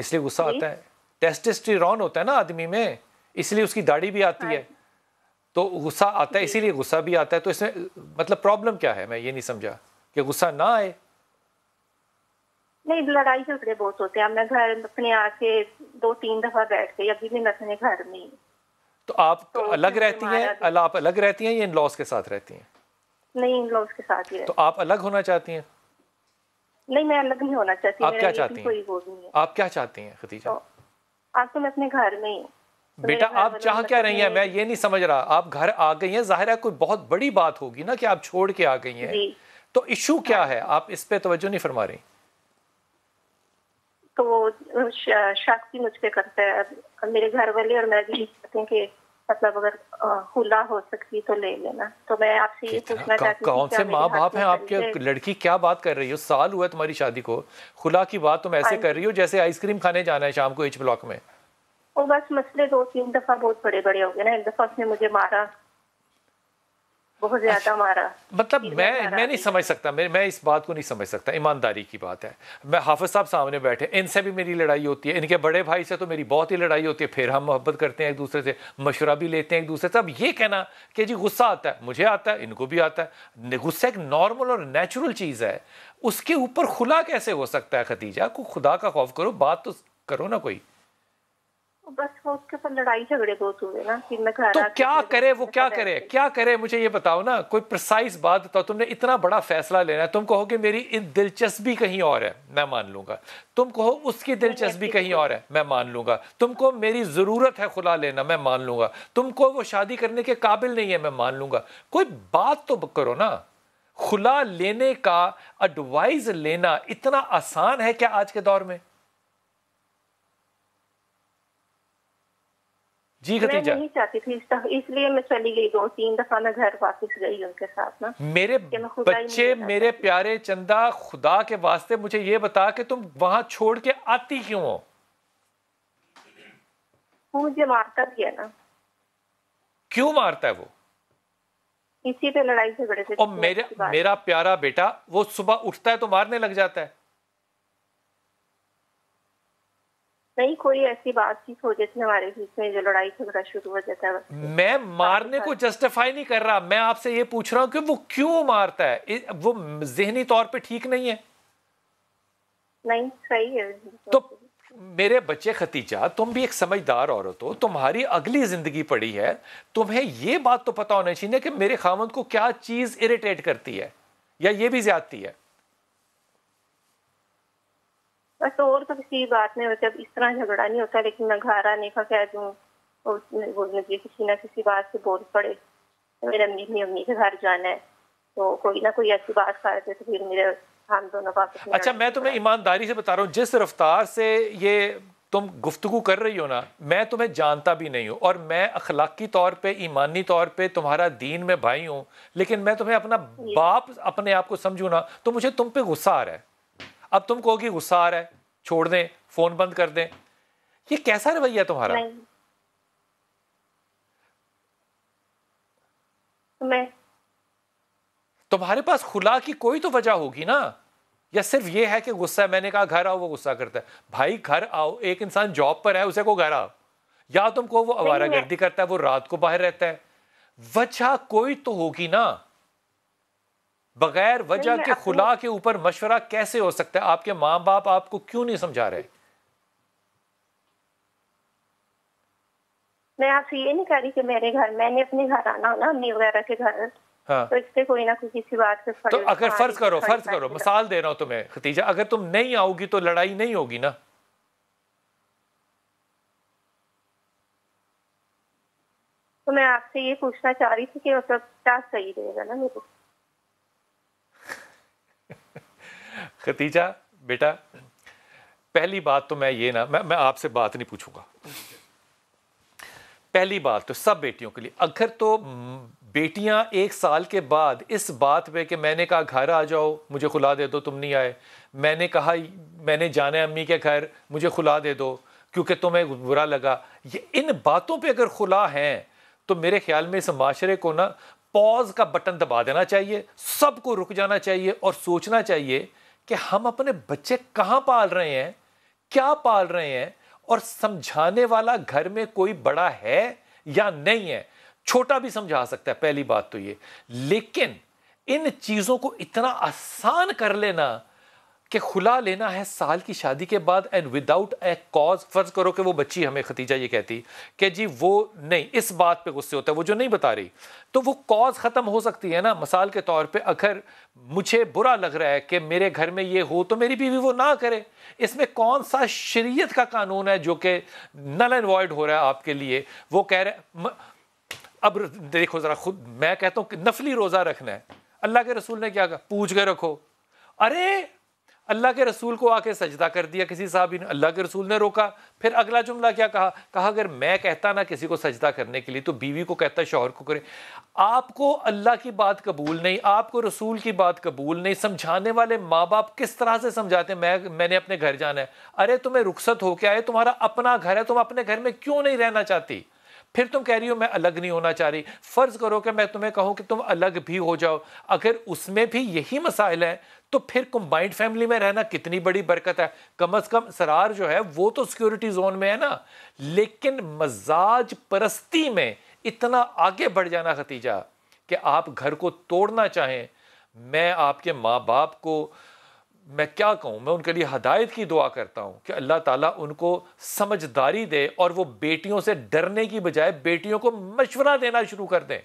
اس لیے غصہ آتا ہے. ٹیسٹسٹیرون ہوتا ہے نا آدمی میں, اس لیے اس کی داڑھی بھی آتی ہے, تو غصہ آتا ہے, اسی لیے غصہ بھی آتا ہے. تو اس میں مطلب پرابلم کیا ہے, میں یہ نہیں سمجھا کہ غصہ نہ آئے. نہیں, لڑائی جھگڑے بہت ہوتے ہیں. میں گھر اپنے آ کے 2-3 دفعہ بیٹھ گئی, ابھی بھی میں اپنے گھر میں. تو آپ الگ رہتی ہیں, آپ الگ رہتی ہیں یا ان لاس کے ساتھ رہتی ہیں؟ نہیں, ان لاس کے ساتھ ہی. تو آپ الگ ہونا چاہتی ہیں؟ نہیں, میں الگ نہیں ہونا چاہتی. آپ کیا چاہتی ہیں؟ آپ کیا چاہتی ہیں خدیجہ؟ آپ تو میں اپنے گھر میں ہی. بیٹا آپ چاہ کیا رہی ہیں, میں یہ نہیں سمجھ رہا. آپ گھر آ گئی ہیں, ظاہر ہے کوئی بہت بڑی بات ہوگی نا کہ آپ چھوڑ کے آ گئی ہیں, تو ایشو کیا ہے؟ آپ اس پہ توجہ نہیں فرما رہی. تو وہ شک بھی مجھ پہ کرتا ہے میرے گھر والے, اور میں بھی کہتے ہیں کہ مطلب اگر خلا ہو سکتی تو لے لینا. تو میں آپ سے یہ پوچھنا چاہتی ہوں, کون سے ماں باپ ہیں آپ کے؟ لڑکی کیا بات کر رہی ہو, سال ہوا ہے تمہاری شادی کو, خلا کی بات تم ایسے کر رہی ہو جیسے آئس کریم کھانے جانا ہے شام کو ایچ بلاک میں. وہ بس مسئلے 2-3 دفعہ بہت بڑے بڑے ہو گئے نا. ایک دفعہ اس نے مجھے مارا, بہت زیادہ مارا. مطلب میں نہیں سمجھ سکتا, میں اس بات کو نہیں سمجھ سکتا. ایمانداری کی بات ہے, میں حافظ صاحب سامنے بیٹھے, ان سے بھی میری لڑائی ہوتی ہے, ان کے بڑے بھائی سے تو میری بہت ہی لڑائی ہوتی ہے, پھر ہم محبت کرتے ہیں ایک دوسرے سے, مشورہ بھی لیتے ہیں ایک دوسرے سے. اب یہ کہنا کہ جی غصہ آتا ہے, مجھے آتا ہے, ان کو بھی آتا ہے, غصہ ایک نارمل اور نیچرل چیز ہے, اس کے اوپر خلا کیسے ہو سکتا ہے خدیجہ؟ کو خدا کا خوف کرو, بات تو کرو نا کوئی. بس وہ اس کے پر لڑائی جھگڑے بہت ہوئے نا. تو کیا کرے وہ, کیا کرے مجھے یہ بتاؤ نا, کوئی پرسائز بات بتاؤ. تم نے اتنا بڑا فیصلہ لینا ہے, تم کہو کہ میری دلچسپی کہیں اور ہے, میں مان لوں گا. تم کہو اس کی دلچسپی کہیں اور ہے, میں مان لوں گا. تم کو میری ضرورت ہے خلا لینا, میں مان لوں گا. تم کو وہ شادی کرنے کے قابل نہیں ہے, میں مان لوں گا. کوئی بات تو کرو نا. خلا لینے کا ایڈوائز لینا اتنا آسان ہے کیا آج کے دور میں؟ جی خدیجہ, میں نہیں چاہتی تھی, اس لیے میں چلی گئی. 2-3 دفعہ میں گھر واپس گئی ان کے ساتھ نا. میرے بچے, میرے پیارے چندہ, خدا کے واسطے مجھے یہ بتا کہ تم وہاں چھوڑ کے آتی کیوں ہو؟ وہ مجھے مارتا بھی ہے نا. کیوں مارتا ہے وہ؟ اسی پہ لڑائی جھگڑے سے. اور میرا پیارا بیٹا, وہ صبح اٹھتا ہے تو مارنے لگ جاتا ہے. نہیں, کوئی ایسی بات چیت ہو جاتی ہے ہمارے بیچ میں جو لڑائی جھگڑا شروع ہو جاتا ہے. میں مارنے کو جسٹیفائی نہیں کر رہا, میں آپ سے یہ پوچھ رہا ہوں کہ وہ کیوں مارتا ہے. وہ ذہنی طور پہ ٹھیک نہیں ہے؟ نہیں, صحیح ہے. تو میرے بچے خدیجہ, تم بھی ایک سمجھدار عورت ہو, تمہاری اگلی زندگی پڑی ہے, تمہیں یہ بات تو پتا ہونا چاہیے کہ میرے خاوند کو کیا چیز اریٹیٹ کرتی ہے, یا یہ بھی زیادتی ہے. بس اور تو کسی بات نہیں ہوتی, اب اس طرح جھگڑا نہیں ہوتا, لیکن میں گھر آنے کا کہہ دوں مجھے کسی نہ کسی بات سے بول پڑے. میرے امی کے گھر جانا ہے تو کوئی نہ کوئی ایسی بات کرتے تو پھر میرے ہم دونوں واپس. اچھا, میں تمہیں ایمانداری سے بتا رہا ہوں, جس رفتار سے یہ تم گفتگو کر رہی ہو نا, میں تمہیں جانتا بھی نہیں ہوں, اور میں اخلاقی طور پہ, ایمانی طور پہ تمہارا دین میں بھائی ہوں, لیکن میں تمہیں اپنا باپ اپنے آپ کو سمجھوں نا, تو مجھے تم پہ غصہ آ رہا ہے. اب تم کہو گی غصہ آ رہا ہے, چھوڑ دیں, فون بند کر دیں. یہ کیسا رویہ تمہارا؟ تمہارے پاس خلا کی کوئی تو وجہ ہوگی نا, یا صرف یہ ہے کہ غصہ ہے؟ میں نے کہا گھر آؤ, وہ غصہ کرتا ہے. بھائی گھر آؤ, ایک انسان جاب پر ہے, اسے کو گھر آؤ. یا تم کو وہ آوارہ گردی کرتا ہے, وہ رات کو باہر رہتا ہے, وجہ کوئی تو ہوگی نا. بغیر وجہ کے خلا کے اوپر مشورہ کیسے ہو سکتا ہے؟ آپ کے ماں باپ آپ کو کیوں نہیں سمجھا رہے؟ میں آپ سے یہ نہیں کہہ رہی کہ میرے گھر, میں نے اپنے گھر آنا نا, امی وغیرہ کے گھر, تو اس سے کوئی نہ کوئی کسی بات سے. تو اگر فرض کرو, مثال دے رہا ہوں تمہیں خدیجہ, اگر تم نہیں آؤ گی تو لڑائی نہیں ہوگی نا. تو میں آپ سے یہ پوچھنا چاہ رہی تھی کہ مطلب کیا صحیح رہے گا نا میرے کو. خدیجہ بیٹا, پہلی بات تو میں یہ میں آپ سے بات نہیں پوچھوں گا. پہلی بات تو سب بیٹیوں کے لیے, اگر تو بیٹیاں 1 سال کے بعد اس بات پہ کہ میں نے کہا گھر آ جاؤ, مجھے خلا دے دو, تم نہیں آئے, میں نے کہا میں نے جانا ہے امی کے گھر, مجھے خلا دے دو کیونکہ تمہیں برا لگا, یہ ان باتوں پہ اگر خلا ہیں تو میرے خیال میں اس معاشرے کو نا پوز کا بٹن دبا دینا چاہیے, سب کو رک جانا چاہیے اور سوچنا چاہیے کہ ہم اپنے بچے کہاں پال رہے ہیں, کیا پال رہے ہیں اور سمجھانے والا گھر میں کوئی بڑا ہے یا نہیں ہے. چھوٹا بھی سمجھا سکتا ہے، پہلی بات تو یہ. لیکن ان چیزوں کو اتنا آسان کر لینا کہ خلا لینا ہے سال کی شادی کے بعد اینڈ وداؤٹ اے کاز. فرض کرو کہ وہ بچی ہمیں ختیجہ یہ کہتی کہ جی وہ نہیں، اس بات پہ غصے ہوتا ہے، وہ جو نہیں بتا رہی، تو وہ کاز ختم ہو سکتی ہے نا. مثال کے طور پہ اگر مجھے برا لگ رہا ہے کہ میرے گھر میں یہ ہو تو میری بیوی وہ نہ کرے. اس میں کون سا شریعت کا قانون ہے جو کہ نل اینڈ وائڈ ہو رہا ہے آپ کے لیے؟ وہ کہہ رہے اب دیکھو ذرا خود، میں کہتا ہوں کہ نفلی روزہ رکھنا ہے، اللہ کے رسول نے کیا کہا؟ پوچھ کے رکھو. ارے اللہ کے رسول کو آ کے سجدہ کر دیا کسی صحابی نے، اللہ کے رسول نے روکا. پھر اگلا جملہ کیا کہا اگر میں کہتا نا کسی کو سجدہ کرنے کے لیے تو بیوی کو کہتا شوہر کو کرے. آپ کو اللہ کی بات قبول نہیں، آپ کو رسول کی بات قبول نہیں. سمجھانے والے ماں باپ کس طرح سے سمجھاتے ہیں میں نے اپنے گھر جانا ہے. ارے تمہیں رخصت ہو کے آئے، تمہارا اپنا گھر ہے، تم اپنے گھر میں کیوں نہیں رہنا چاہتی؟ پھر تم کہہ رہی ہو میں الگ نہیں ہونا چاہ رہی. فرض کرو کہ میں تمہیں کہوں کہ تم الگ بھی ہو جاؤ، اگر اس میں بھی یہی مسائل ہیں تو پھر کمبائنڈ فیملی میں رہنا کتنی بڑی برکت ہے. کم از کم سرار جو ہے وہ تو سیکیورٹی زون میں ہے نا. لیکن مزاج پرستی میں اتنا آگے بڑھ جانا ختیجہ کہ آپ گھر کو توڑنا چاہیں. میں آپ کے ماں باپ کو میں کیا کہوں، میں ان کے لیے ہدایت کی دعا کرتا ہوں کہ اللہ تعالیٰ ان کو سمجھداری دے اور وہ بیٹیوں سے ڈرنے کی بجائے بیٹیوں کو مشورہ دینا شروع کر دیں.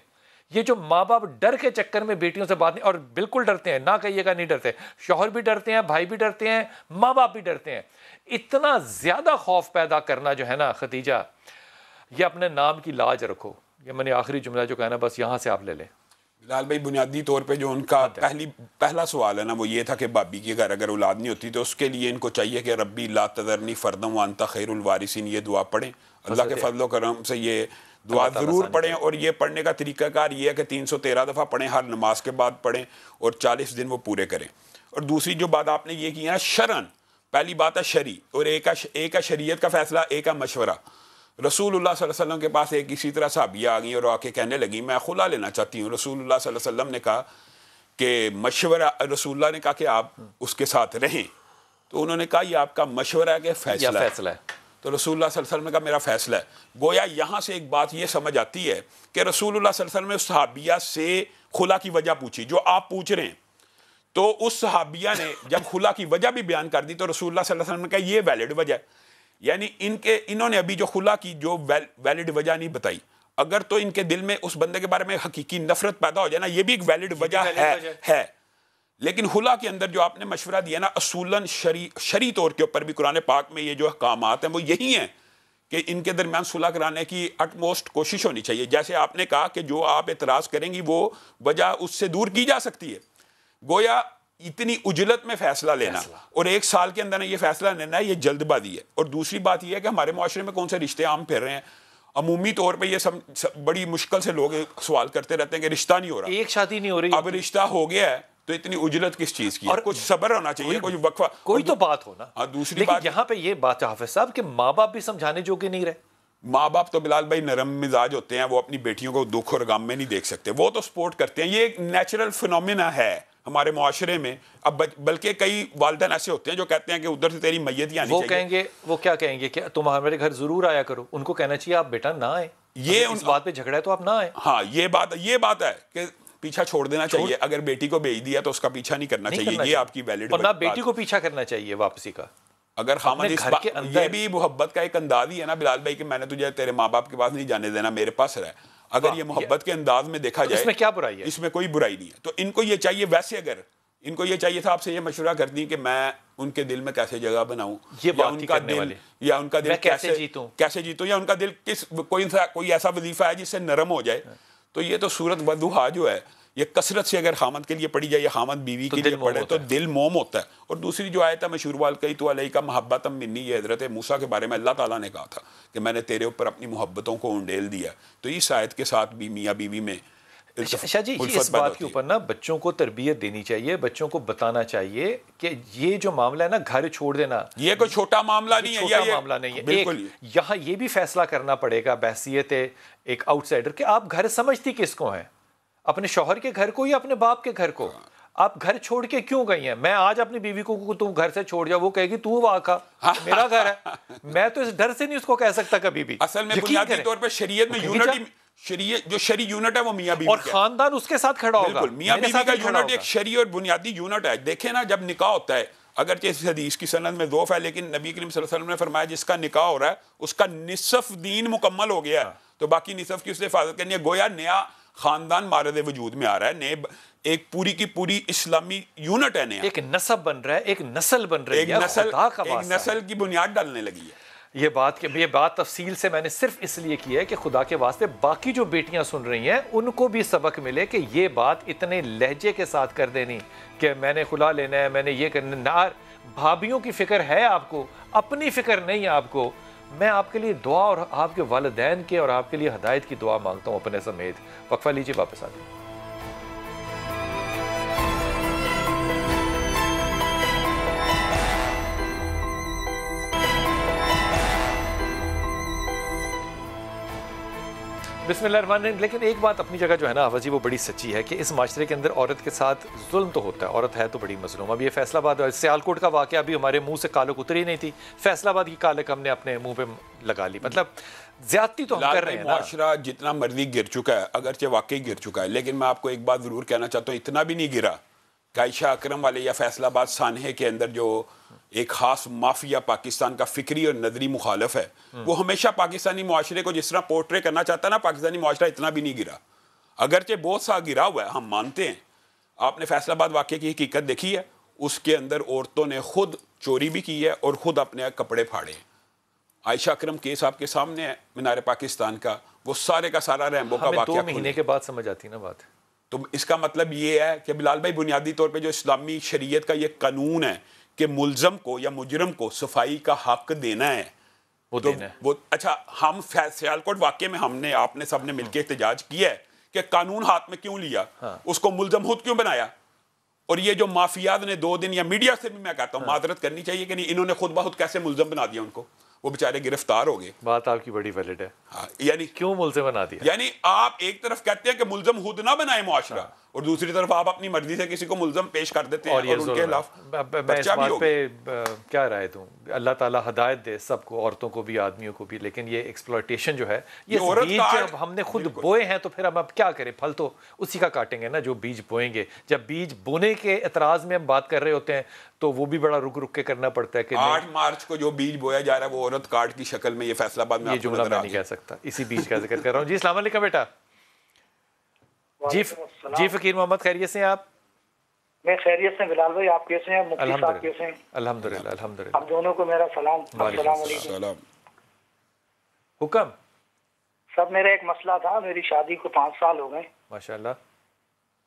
یہ جو ماں باپ ڈر کے چکر میں بیٹیوں سے بات نہیں، اور بالکل ڈرتے ہیں، نہ کہیے گا نہیں ڈرتے، شوہر بھی ڈرتے ہیں، بھائی بھی ڈرتے ہیں، ماں باپ بھی ڈرتے ہیں. اتنا زیادہ خوف پیدا کرنا جو ہے نا ختیجہ، یہ اپنے نام کی لاج رکھو. یہ میں نے آخری جملہ جو کہنا بس یہاں سے آپ لے لیں. بلال بھائی بنیادی طور پہ جو ان کا پہلا سوال ہے نا وہ یہ تھا کہ بابی کے گھر اگر اولاد نہیں ہوتی تو اس کے لیے ان کو چاہیے کہ ربی لا تذرنی فردا وانت خیر الوارثین، یہ دعا پڑھیں. اللہ کے فضل و کرم سے یہ دعا ضرور پڑھیں. اور یہ پڑھنے کا طریقہ کار یہ ہے کہ 313 دفعہ پڑھیں، ہر نماز کے بعد پڑھیں اور 40 دن وہ پورے کریں. اور دوسری جو بات آپ نے یہ کی ہے شرعن، پہلی بات ہے شرعی، اور ایک ہے شریعت کا فیصلہ، ایک ہے مشورہ. رسول اللہ صلی اللہ علیہ وسلم کے پاس ایک اسی طرح صحابیہ آ گئیں اور آ کے کہنے لگیں میں خلا لینا چاہتی ہوں. رسول اللہ صلی اللہ علیہ وسلم نے کہا کہ مشورہ، رسول اللہ نے کہا کہ آپ اس کے ساتھ رہیں. تو انہوں نے کہا یہ آپ کا مشورہ ہے کہ فیصلہ ہے؟ تو رسول اللہ صلی اللہ علیہ وسلم نے کہا میرا فیصلہ ہے. گویا یہاں سے ایک بات یہ سمجھ آتی ہے کہ رسول اللہ صلی اللہ علیہ وسلم نے اس صحابیہ سے خلا کی وجہ پوچھی جو آپ پوچھ رہے ہیں. تو اس صحابیہ نے جب خلا کی وجہ بھی بیان کر دی تو رسول اللہ صلی اللہ علیہ وسلم نے کہا یہ ویلڈ وجہ ہے. یعنی انہوں نے ابھی جو خلا کی جو ویلڈ وجہ نہیں بتائی، اگر تو ان کے دل میں اس بندے کے بارے میں حقیقی نفرت پیدا ہو جائے نا، یہ بھی ایک ویلڈ وجہ ہے. لیکن خلا کے اندر جو آپ نے مشورہ دیا نا اصولاً شرعی طور کے اوپر بھی قرآن پاک میں یہ جو احکامات ہیں وہ یہی ہیں کہ ان کے درمیان صلح کرانے کی اٹ موسٹ کوشش ہونی چاہیے. جیسے آپ نے کہا کہ جو آپ اعتراض کریں گی وہ وجہ اس سے دور کی جا سکتی ہے. گویا اتنی اجلت میں فیصلہ لینا اور ایک سال کے اندر یہ فیصلہ لینا ہے، یہ جلد بازی ہے. اور دوسری بات یہ ہے کہ ہمارے معاشرے میں کون سے رشتے عام پھر رہے ہیں. عمومی طور پہ یہ بڑی مشکل سے لوگ سوال کرتے رہتے ہیں کہ رشتہ نہیں ہو رہا، ایک شادی نہیں ہو رہی، اب رشتہ ہو گیا ہے تو اتنی اجلت کس چیز کی؟ اور کچھ صبر ہونا چاہیے، کچھ وقفہ، کوئی تو بات ہونا. دوسری بات یہاں پہ یہ بات حافظ صاحب کہ ماں باپ بھی سمجھانے جو کہ نہیں رہے. ماں باپ تو بلال بھائی نرم مزاج ہوتے ہیں، وہ اپنی بیٹیوں کو دکھ اور غم میں نہیں دیکھ سکتے، وہ تو سپورٹ کرتے ہیں. یہ ایک نیچرل فینومینا ہے ہمارے معاشرے میں. اب بلکہ کئی والدین ایسے ہوتے ہیں جو کہتے ہیں کہ ادھر سے تیری میت ہی آنی چاہیے. وہ کہیں گے، وہ کیا کہیں گے کہ تم ہمارے گھر ضرور آیا کرو. ان کو کہنا چاہیے آپ بیٹا نہ آئے، یہ اس بات پہ جھگڑا ہے تو آپ نہ آئے. ہاں یہ بات ہے کہ پیچھا چھوڑ دینا چاہیے. اگر بیٹی کو بھیج دیا تو اس کا پیچھا نہیں کرنا چاہیے. یہ آپ کی ویلڈ اور نہ بیٹی کو پیچھا کرنا چاہیے واپسی کا. اگر خامد یہ بھی محبت کا ایک انداز ہی ہے نا بلال بھائی کہ میں نے تجھے تیرے ماں باپ کے پاس نہیں جانے دینا، میرے پاس رہ. اگر یہ محبت کے انداز میں دیکھا جائے اس میں کیا برائی ہے؟ اس میں کوئی برائی نہیں ہے. تو ان کو یہ چاہیے، ویسے اگر ان کو یہ چاہیے تھا آپ سے یہ مشورہ کرتی کہ میں ان کے دل میں کیسے جگہ بناؤں، یا ان کا دل کیسے جیتوں، یا ان کا دل کس کوئی ایسا وظیفہ ہے جس سے نرم ہو جائے. تو یہ تو سورت وضحیٰ جو ہے یہ کثرت سے اگر خامد کے لیے پڑھی جائے یا خامد بیوی کے لیے پڑھے تو دل موم ہوتا ہے. اور دوسری جو آیت ہے مشہور والقیت علیک محبۃ منی، یہ حضرت موسیٰ کے بارے میں اللہ تعالیٰ نے کہا تھا کہ میں نے تیرے اوپر اپنی محبتوں کو انڈیل دیا. تو اس آیت کے ساتھ بھی میاں بیوی میں شاہ جی اس بات کے اوپر نا بچوں کو تربیت دینی چاہیے، بچوں کو بتانا چاہیے کہ یہ جو معاملہ ہے نا گھر چھوڑ دینا یہ کوئی چھوٹا معاملہ نہیں ہے، چھوٹا معاملہ نہیں ہے. بالکل یہاں یہ بھی فیصلہ کرنا پڑے گا بحیثیت ایک آؤٹ سائڈر کہ آپ گھر سمجھتی کس کو ہیں، اپنے شوہر کے گھر کو یا اپنے باپ کے گھر کو. آپ گھر چھوڑ کے کیوں گئی ہیں؟ میں آج اپنی بیوی کو تم گھر سے چھوڑ جا، وہ کہے گی تو وہاں کا میرا گھر ہے، میں تو اس ڈر سے نہیں اس کو کہہ سکتا کبھی بھی. اصل میں بنیادی طور پہ شریعت میں یونٹی، شریعت جو شرعی یونٹ ہے وہ میاں بیوی اور خاندان اس کے ساتھ کھڑا ہوگا. بالکل میاں بیوی کا یونٹ ایک شرعی اور بنیادی یونٹ ہے. دیکھیں نا جب نکاح ہوتا ہے، اگرچہ اس حدیث کی سند میں ضعف ہے، لیکن نبی کریم صلی اللہ علیہ وسلم نے فرمایا جس کا نکاح ہو رہا ہے اس کا نصف دین مکمل ہو گیا ہے، تو باقی نصف کی اس نے حفاظت کرنی ہے. گویا نیا خاندان مارد وجود میں آ رہا ہے، نئے ایک پوری کی پوری اسلامی یونٹ ہے، نیا ایک نسب بن رہا ہے، ایک نسل بن رہی ہے، ایک نسل کی بنیاد ڈالنے لگی ہے. یہ بات تفصیل سے میں نے صرف اس لیے کی ہے کہ خدا کے واسطے باقی جو بیٹیاں سن رہی ہیں ان کو بھی سبق ملے کہ یہ بات اتنے لہجے کے ساتھ کر دینی کہ میں نے خلا لینا ہے، میں نے یہ کرنا ہے. بھابیوں کی فکر ہے آپ کو، اپنی فکر نہیں ہے آپ کو. میں آپ کے لیے دعا اور آپ کے والدین کے اور آپ کے لیے ہدایت کی دعا مانگتا ہوں اپنے سمیت. وقفہ لیجیے، واپس آ جائیں. بسم اللہ الرحمن الرحیم. لیکن ایک بات اپنی جگہ جو ہے نا حافظ جی وہ بڑی سچی ہے کہ اس معاشرے کے اندر عورت کے ساتھ ظلم تو ہوتا ہے، عورت ہے تو بڑی مظلوم. ابھی یہ فیصل آباد سیالکوٹ کا واقعہ ابھی ہمارے منہ سے کالک اتری نہیں تھی، فیصل آباد کی کالک ہم نے اپنے منہ پہ لگا لی. مطلب زیادتی تو ہم کر رہے ہیں. معاشرہ جتنا مرضی گر چکا ہے، اگرچہ واقعی گر چکا ہے، لیکن میں آپ کو ایک بات ضرور کہنا چاہتا ہوں، اتنا بھی نہیں گرا کہ عائشہ اکرم والے یا فیصل آباد سانحے کے اندر جو ایک خاص مافیا پاکستان کا فکری اور نظری مخالف ہے، وہ ہمیشہ پاکستانی معاشرے کو جس طرح پورٹرے کرنا چاہتا ہے نا، پاکستانی معاشرہ اتنا بھی نہیں گرا. اگرچہ بہت سا گرا ہوا ہے، ہم مانتے ہیں. آپ نے فیصل آباد واقعے کی حقیقت دیکھی ہے، اس کے اندر عورتوں نے خود چوری بھی کی ہے اور خود اپنے کپڑے پھاڑے ہیں. عائشہ اکرم کیس آپ کے سامنے ہے مینار پاکستان کا، وہ سارے کا سارا ریمبو کا واقعہ. 2 مہینے کے بعد سمجھ آتی نا بات. تو اس کا مطلب یہ ہے کہ بلال بھائی بنیادی طور پہ جو اسلامی شریعت کا یہ قانون ہے کہ ملزم کو یا مجرم کو صفائی کا حق دینا ہے، وہ اچھا ہم سیالکوٹ واقعے میں ہم نے آپ نے سب نے مل کے احتجاج کیا ہے کہ قانون ہاتھ میں کیوں لیا، اس کو ملزم خود کیوں بنایا. اور یہ جو مافیات نے 2 دن، یا میڈیا سے بھی میں کہتا ہوں معذرت کرنی چاہیے کہ نہیں، انہوں نے خود بخود کیسے ملزم بنا دیا ان کو، وہ بیچارے گرفتار ہو گئے. بات آپ کی بڑی ویلڈ ہے. یعنی کیوں ملزم بنا دیا؟ یعنی آپ ایک طرف کہتے ہیں کہ ملزم خود نہ بنائے معاشرہ، اور دوسری طرف آپ اپنی مرضی سے کسی کو ملزم پیش کر دیتے ہیں اور ان کے خلاف میں اس بات پہ کیا رائے دوں. اللہ تعالیٰ ہدایت دے سب کو، عورتوں کو بھی آدمیوں کو بھی. لیکن یہ ایکسپلوٹیشن جو ہے، یہ بیج جب ہم نے خود بوئے ہیں تو پھر ہم اب کیا کریں، پھل تو اسی کا کاٹیں گے نا جو بیج بوئیں گے. جب بیج بونے کے اعتراض میں ہم بات کر رہے ہوتے ہیں تو وہ بھی بڑا رک کے کرنا پڑتا ہے کہ 8 مارچ کو جو بیج بویا جا رہا ہے وہ عورت کارڈ کی شکل میں. یہ فیصل آباد میں یہ جملہ میں نہیں کہہ سکتا، اسی بیج کا ذکر کر رہا ہوں. جی السلام علیکم بیٹا. جی فقیر محمد خیریت سے ہیں آپ؟ میں خیریت سے. بلال بھائی آپ کیسے ہیں؟ مفتی صاحب کیسے ہیں؟ الحمدللہ الحمدللہ. آپ دونوں کو میرا سلام. السلام علیکم. حکم سب میرا ایک مسئلہ تھا، میری شادی کو 5 سال ہو گئے ماشاءاللہ،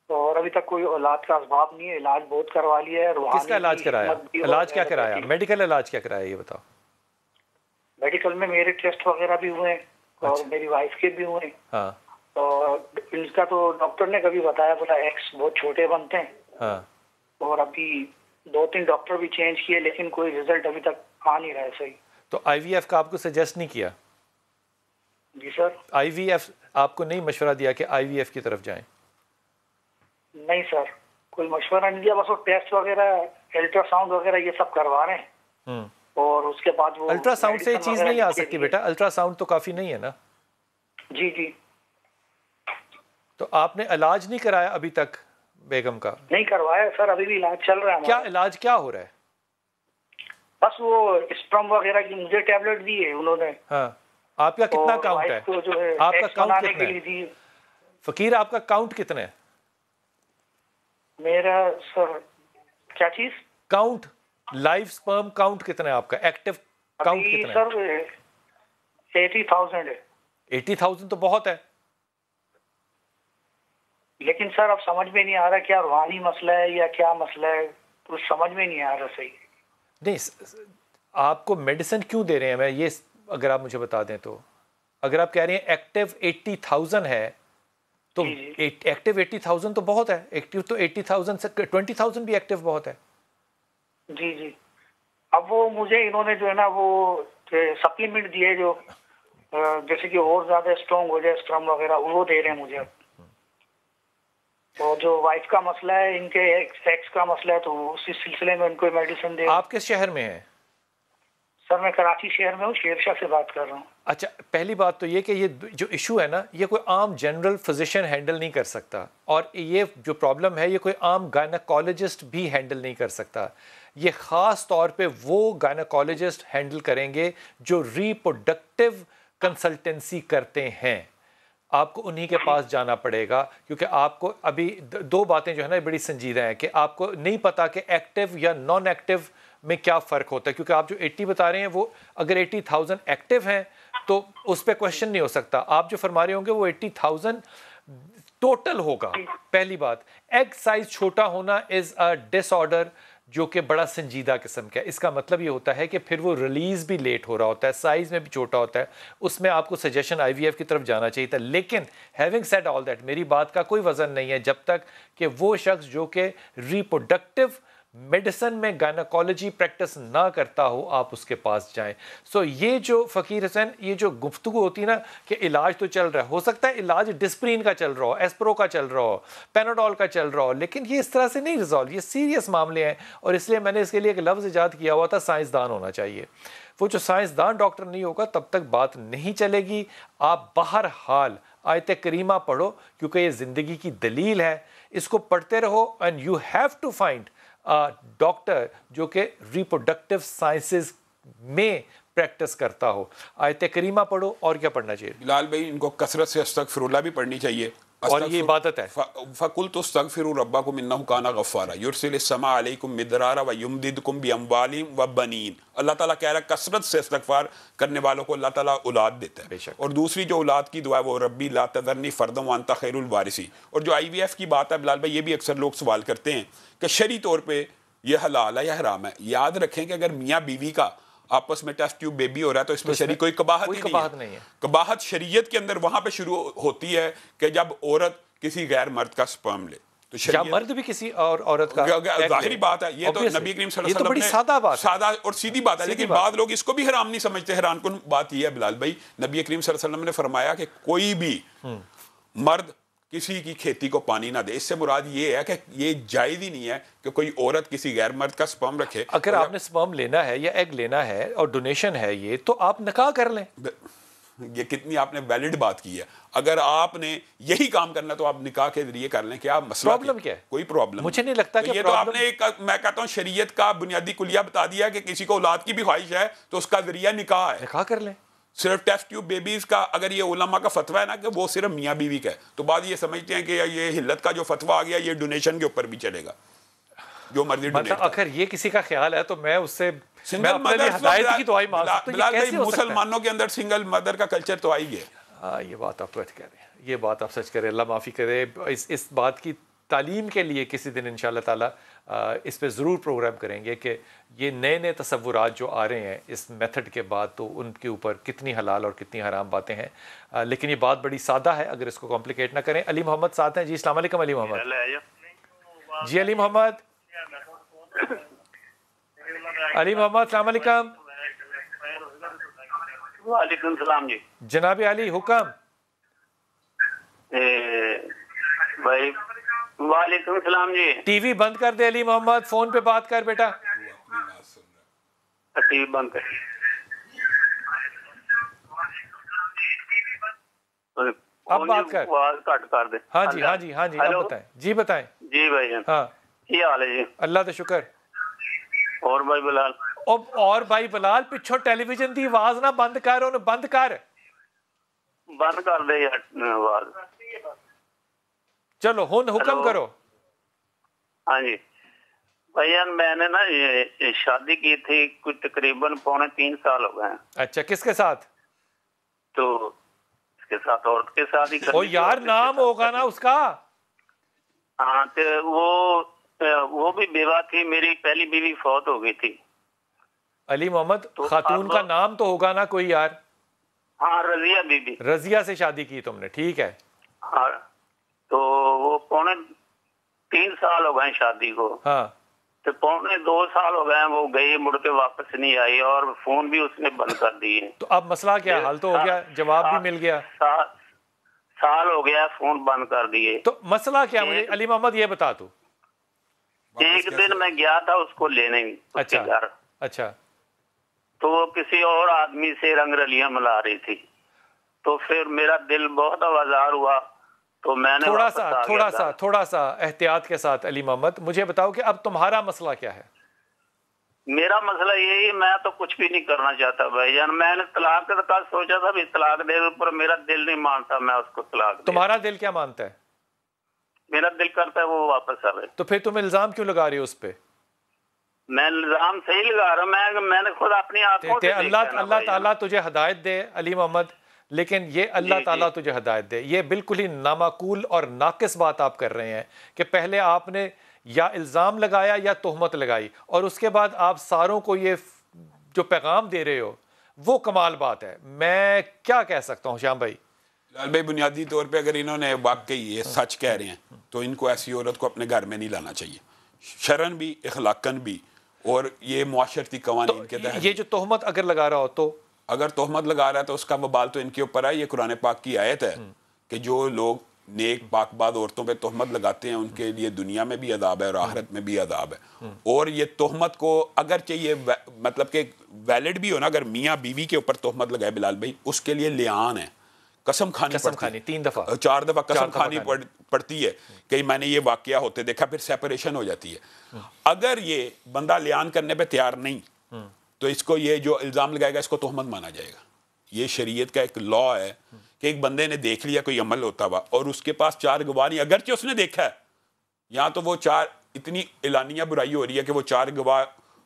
اور ابھی تک کوئی اولاد کا اسباب نہیں ہے. علاج بہت کروا لیا ہے. کس کا علاج کرایا؟ علاج کیا کرایا؟ میڈیکل علاج کیا کرایا یہ بتاؤ. میڈیکل میں میرے ٹیسٹ وغیرہ بھی ہوئے ہیں اور میری وائف کے بھی ہوئے ہیں. ہاں. اور ان کا تو ڈاکٹر نے کبھی بتایا، بولا ایکس بہت چھوٹے بنتے ہیں. ہاں. اور ابھی 2-3 ڈاکٹر بھی چینج کیے لیکن کوئی رزلٹ ابھی تک آ نہیں رہا ہے صحیح. تو آئی وی ایف کا آپ کو سجیسٹ نہیں کیا؟ جی سر. آئی وی ایف آپ کو نہیں مشورہ دیا کہ آئی وی ایف کی طرف جائیں؟ نہیں سر، کوئی مشورہ نہیں دیا. بس وہ ٹیسٹ وغیرہ، الٹرا ساؤنڈ وغیرہ یہ سب کروا رہے ہیں. اور اس کے بعد وہ الٹرا ساؤنڈ سے یہ چیز نہیں آ سکتی بیٹا، الٹرا ساؤنڈ تو کافی نہیں ہے نا. جی جی. تو آپ نے علاج نہیں کرایا ابھی تک بیگم کا؟ نہیں کروایا سر، ابھی بھی علاج چل رہا ہے. کیا علاج کیا ہو رہا ہے؟ بس وہ اسپرم وغیرہ کی مجھے ٹیبلٹ دی ہے انہوں نے. ہاں. آپ کا کتنا کاؤنٹ ہے؟ آپ کا کاؤنٹ کتنا ہے فقیر؟ آپ کا کاؤنٹ کتنا ہے؟ میرا سر کیا چیز؟ کاؤنٹ، لائف سپرم کاؤنٹ کتنا ہے آپ کا؟ ایکٹیو کاؤنٹ کتنا ہے؟ سر 80,000 ہے. 80,000 تو بہت ہے. لیکن سر اب سمجھ میں نہیں آ رہا کیا روحانی مسئلہ ہے یا کیا مسئلہ ہے، کچھ سمجھ میں نہیں آ رہا صحیح. نہیں، آپ کو میڈیسن کیوں دے رہے ہیں میں یہ اگر آپ مجھے بتا دیں تو. اگر آپ کہہ رہے ہیں ایکٹیو 80,000 ہے تو ایکٹیو 80,000 تو بہت ہے. ایکٹیو تو 80,000 سے 20,000 بھی ایکٹیو بہت ہے. جی جی. اب وہ مجھے انہوں نے جو ہے نا وہ سپلیمنٹ دیے جو جیسے کہ اور زیادہ اسٹرانگ ہو جائے، اسٹرم وغیرہ وہ دے رہے ہیں مجھے. اور جو وائف کا مسئلہ ہے، ان کے ایکس کا مسئلہ ہے، تو اسی سلسلے میں ان کو میڈیسن دے. آپ کس شہر میں ہیں؟ سر میں کراچی شہر میں ہوں، شیر شاہ سے بات کر رہا ہوں. اچھا، پہلی بات تو یہ کہ یہ جو ایشو ہے نا، یہ کوئی عام جنرل فزیشین ہینڈل نہیں کر سکتا، اور یہ جو پرابلم ہے یہ کوئی عام گائنیکالوجسٹ بھی ہینڈل نہیں کر سکتا. یہ خاص طور پہ وہ گائنیکالوجسٹ ہینڈل کریں گے جو ریپروڈکٹیو کنسلٹنسی کرتے ہیں. آپ کو انہی کے پاس جانا پڑے گا، کیونکہ آپ کو ابھی دو باتیں جو ہے نا بڑی سنجیدہ ہیں کہ آپ کو نہیں پتا کہ ایکٹیو یا نان ایکٹیو میں کیا فرق ہوتا ہے. کیونکہ آپ جو 80 بتا رہے ہیں وہ اگر 80,000 ایکٹیو ہیں تو اس پہ کوشچن نہیں ہو سکتا. آپ جو فرما رہے ہوں گے وہ 80,000 ٹوٹل ہوگا. پہلی بات، ایگ سائز چھوٹا ہونا از اے ڈس آرڈر جو کہ بڑا سنجیدہ قسم کا ہے. اس کا مطلب یہ ہوتا ہے کہ پھر وہ ریلیز بھی لیٹ ہو رہا ہوتا ہے، سائز میں بھی چھوٹا ہوتا ہے. اس میں آپ کو سجیشن آئی وی ایف کی طرف جانا چاہیے تھا. لیکن ہیونگ سیڈ آل دیٹ، میری بات کا کوئی وزن نہیں ہے جب تک کہ وہ شخص جو کہ ریپروڈکٹیو میڈیسن میں گائنیکالوجی پریکٹس نہ کرتا ہو آپ اس کے پاس جائیں. سو یہ جو فقیر حسین یہ جو گفتگو ہوتی ہے نا کہ علاج تو چل رہا ہے، ہو سکتا ہے علاج ڈسپرین کا چل رہا ہو، ایسپرو کا چل رہا ہو، پیناڈول کا چل رہا ہو، لیکن یہ اس طرح سے نہیں ریزالو. یہ سیریس معاملے ہیں، اور اس لیے میں نے اس کے لیے ایک لفظ ایجاد کیا ہوا تھا، سائنسدان ہونا چاہیے. وہ جو سائنسدان ڈاکٹر نہیں ہوگا تب تک بات نہیں چلے گی. آپ بہرحال آیت کریمہ پڑھو کیونکہ یہ زندگی کی دلیل ہے. اس کو پڑھتے رہو and you have to find doctor جو کہ ریپروڈکٹیو سائنسز میں پریکٹس کرتا ہو. آیت کریمہ پڑھو. اور کیا پڑھنا چاہیے بلال بھائی؟ ان کو کثرت سے استغفر اللہ بھی پڑھنی چاہیے، اور یہ عبادت ہے. فَقُلْتُ اسْتَغْفِرُوا رَبَّكُمْ إِنَّهُ كَانَ غَفَّارًا يُرْسِلِ السَّمَاءَ عَلَيْكُمْ مِدْرَارًا وَيُمْدِدْكُمْ بِأَمْوَالٍ وَبَنِينَ. اللہ تعالیٰ کہہ رہا ہے کثرت سے استغفار کرنے والوں کو اللہ تعالیٰ اولاد دیتا ہے. اور دوسری جو اولاد کی دعا ہے وہ ربی لا تذرنی فردا وانت خیر الوارثین. اور جو آئی وی ایف کی بات ہے بلال بھائی، یہ بھی اکثر لوگ سوال کرتے ہیں کہ شرعی طور پہ یہ حلال ہے یا حرام ہے. یاد رکھیں کہ اگر میاں بیوی کا آپس میں ٹیسٹ ٹیوب بیبی ہو رہا ہے تو اس میں شرعی کوئی قباحت نہیں ہے. قباحت شریعت کے اندر وہاں پہ شروع ہوتی ہے کہ جب عورت کسی غیر مرد کا سپرم لے. تو یا مرد بھی کسی اور عورت کا، ظاہری بات ہے یہ تو نبی کریم صلی اللہ علیہ وسلم نے سادہ اور سیدھی بات ہے، لیکن بعض لوگ اس کو بھی حرام نہیں سمجھتے. حیران کن بات یہ ہے بلال بھائی، نبی کریم صلی اللہ علیہ وسلم نے فرمایا کہ کوئی بھی مرد کسی کی کھیتی کو پانی نہ دے. اس سے مراد یہ ہے کہ یہ جائز ہی نہیں ہے کہ کوئی عورت کسی غیر مرد کا سپرم رکھے. اگر آپ نے سپرم لینا ہے یا ایگ لینا ہے اور ڈونیشن ہے یہ، تو آپ نکاح کر لیں. یہ کتنی آپ نے ویلڈ بات کی ہے. اگر آپ نے یہی کام کرنا تو آپ نکاح کے ذریعے کر لیں. کیا مسئلہ کیا ہے؟ کوئی پرابلم مجھے نہیں لگتا کہ یہ تو آپ نے ایک میں کہتا ہوں شریعت کا بنیادی کلیہ بتا دیا کہ کسی کو اولاد کی بھی خواہش ہے تو اس کا ذریعہ نکاح ہے. نکاح کر لیں. صرف ٹیسٹ ٹیوب بیبیز کا اگر یہ علماء کا فتویٰ ہے نا کہ وہ صرف میاں بیوی کا ہے، تو بعد یہ سمجھتے ہیں کہ یہ حلت کا جو فتویٰ آ گیا یہ ڈونیشن کے اوپر بھی چلے گا، جو مرضی ڈونیٹ. مطلب اگر یہ کسی کا خیال ہے تو میں اس سے ہدایت کی دعائی مانگ سکتا ہوں. مسلمانوں کے اندر سنگل مدر کا کلچر تو آئی گیا. یہ بات آپ سچ کہہ رہے ہیں، یہ بات آپ سچ کہہ رہے ہیں. اللہ معافی کرے. اس بات کی تعلیم کے لیے کسی دن انشاءاللہ تعالیٰ اس پہ ضرور پروگرام کریں گے کہ یہ نئے نئے تصورات جو آ رہے ہیں اس میتھڈ کے بعد تو ان کے اوپر کتنی حلال اور کتنی حرام باتیں ہیں. لیکن یہ بات بڑی سادہ ہے، اگر اس کو کمپلیکیٹ نہ کریں. علی محمد ساتھ ہیں جی. السلام علیکم علی محمد. جی علی محمد. علی محمد السلام علیکم. وعلیکم السلام جی. جناب علی حکم. بھائی وعلیکم السلام جی. ٹی وی بند کر دے علی محمد، فون پہ بات کر بیٹا. ٹی وی بند کر. اب بات کر. آواز کٹ کر دے. ہاں جی ہاں جی ہاں جی اب بتائیں. جی بتائیں. جی بھائی جان. ہاں کیا حال ہے جی؟ اللہ کا شکر. اور بھائی بلال. اور بھائی بلال پچھو ٹیلی ویژن دی آواز نہ بند کر. انہیں بند کر. بند کر دے آواز. چلو ہن حکم کرو. ہاں جی بھائی جان، میں نے نا شادی کی تھی کچھ تقریباً 3.25 سال ہو گئے ہیں. اچھا کس کے ساتھ؟ تو اس کے ساتھ عورت کے ساتھ ہی. او یار نام ہوگا نا اس کا. ہاں تو وہ بھی بیوہ تھی. میری پہلی بیوی فوت ہو گئی تھی. علی محمد خاتون کا نام تو ہوگا نا کوئی یار. ہاں رضیہ بی بی. رضیہ سے شادی کی تم نے، ٹھیک ہے. ہاں تو وہ 3.25 سال ہو گئے شادی کو. ہاں تو 2.25 سال ہو گئے وہ گئی، مڑ کے واپس نہیں آئی اور فون بھی اس نے بند کر دیے. تو اب مسئلہ کیا؟ حل تو ہو گیا، جواب بھی مل گیا. سال ہو گیا فون بند کر دیے. تو مسئلہ کیا مجھے علی محمد یہ بتا تو. ایک دن میں گیا تھا اس کو لینے اس کے گھر. اچھا. تو وہ کسی اور آدمی سے رنگ رلیاں ملا رہی تھی. تو پھر میرا دل بہت آوازار ہوا تو میں نے تھوڑا سا احتیاط کے ساتھ علی محمد مجھے بتاؤ کہ اب تمہارا مسئلہ کیا ہے؟ میرا مسئلہ یہی میں تو کچھ بھی نہیں کرنا چاہتا بھائی جان. میں نے طلاق کا سوچا تھا بھی طلاق دے دوں پر میرا دل نہیں مانتا میں اس کو طلاق دے. تمہارا دل کیا مانتا ہے؟ میرا دل کرتا ہے وہ واپس آئے. تو پھر تم الزام کیوں لگا رہے ہو اس پہ؟ میں الزام صحیح لگا رہا ہوں. میں نے خود اپنی آنکھوں سے اللہ تعالیٰ تجھے ہدایت دے علی محمد، لیکن یہ اللہ تعالیٰ تجھے ہدایت دے. یہ بالکل ہی نامعقول اور ناقص بات آپ کر رہے ہیں کہ پہلے آپ نے یا الزام لگایا یا تہمت لگائی اور اس کے بعد آپ ساروں کو یہ جو پیغام دے رہے ہو وہ کمال بات ہے. میں کیا کہہ سکتا ہوں شام بھائی؟ لال بھائی بنیادی طور پہ اگر انہوں نے واقعی یہ سچ کہہ رہے ہیں تو ان کو ایسی عورت کو اپنے گھر میں نہیں لانا چاہیے، شرعن بھی اخلاقاً بھی، اور یہ معاشرتی قوانین کے تحت. یہ جو تہمت اگر لگا رہا ہو تو اگر تہمت لگا رہا ہے تو اس کا وبال تو ان کے اوپر ہے. یہ قرآن پاک کی آیت ہے کہ جو لوگ نیک پاک باد عورتوں پہ تہمت لگاتے ہیں ان کے لیے دنیا میں بھی عذاب ہے اور آخرت میں بھی عذاب ہے. اور یہ تہمت کو اگرچہ یہ مطلب کہ ویلڈ بھی ہو نا، اگر میاں بیوی کے اوپر تہمت لگائے بلال بھائی، اس کے لیے لیان ہے، قسم کھانی 4 دفعہ قسم کھانی پڑتی ہے کہ میں نے یہ واقعہ ہوتے دیکھا، پھر سیپریشن ہو جاتی ہے. اگر یہ بندہ لیان کرنے پہ تیار نہیں تو اس کو یہ جو الزام لگائے گا اس کو تہمت مانا جائے گا. یہ شریعت کا ایک لا ہے کہ ایک بندے نے دیکھ لیا کوئی عمل ہوتا ہوا اور اس کے پاس 4 گواہ نہیں، اگرچہ اس نے دیکھا ہے، یہاں تو وہ 4 اتنی اعلانیہ برائی ہو رہی ہے کہ وہ 4 گواہ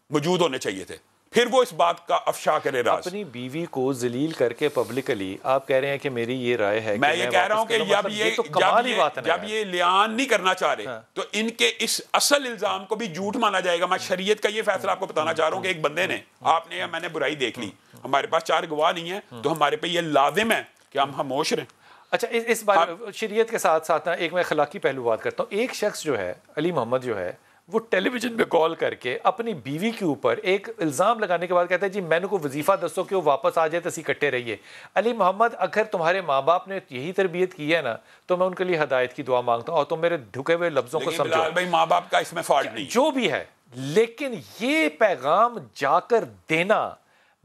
موجود ہونے چاہیے تھے، پھر وہ اس بات کا افشا کرے راز. اپنی بیوی کو ذلیل کر کے پبلکلی آپ کہہ رہے ہیں کہ میری یہ رائے ہے. میں یہ کہہ رہا ہوں کہ جب یہ لیان نہیں کرنا چاہ رہے تو ان کے اس اصل الزام کو بھی جھوٹ مانا جائے گا. میں شریعت کا یہ فیصلہ آپ کو بتانا چاہ رہا ہوں کہ ایک بندے نے آپ نے یا میں نے برائی دیکھ لی، ہمارے پاس 4 گواہ نہیں ہیں تو ہمارے پہ یہ لازم ہے کہ ہم خاموش رہیں. اچھا اس بارے شریعت کے ساتھ ساتھ ایک میں اخلاقی پہلو بات کرتا ہوں. ایک شخص جو ہے علی محمد جو ہے وہ ٹیلی ویژن پہ کال کر کے اپنی بیوی کے اوپر ایک الزام لگانے کے بعد کہتا ہے جی میں نے کو وظیفہ دسو کہ وہ واپس آ جائے تو اسی کٹے رہیے. علی محمد اگر تمہارے ماں باپ نے یہی تربیت کی ہے نا تو میں ان کے لیے ہدایت کی دعا مانگتا ہوں اور تم میرے ڈھکے ہوئے لفظوں کو سمجھو. بھائی ماں باپ کا اس میں فالٹ نہیں جو بھی ہے، لیکن یہ پیغام جا کر دینا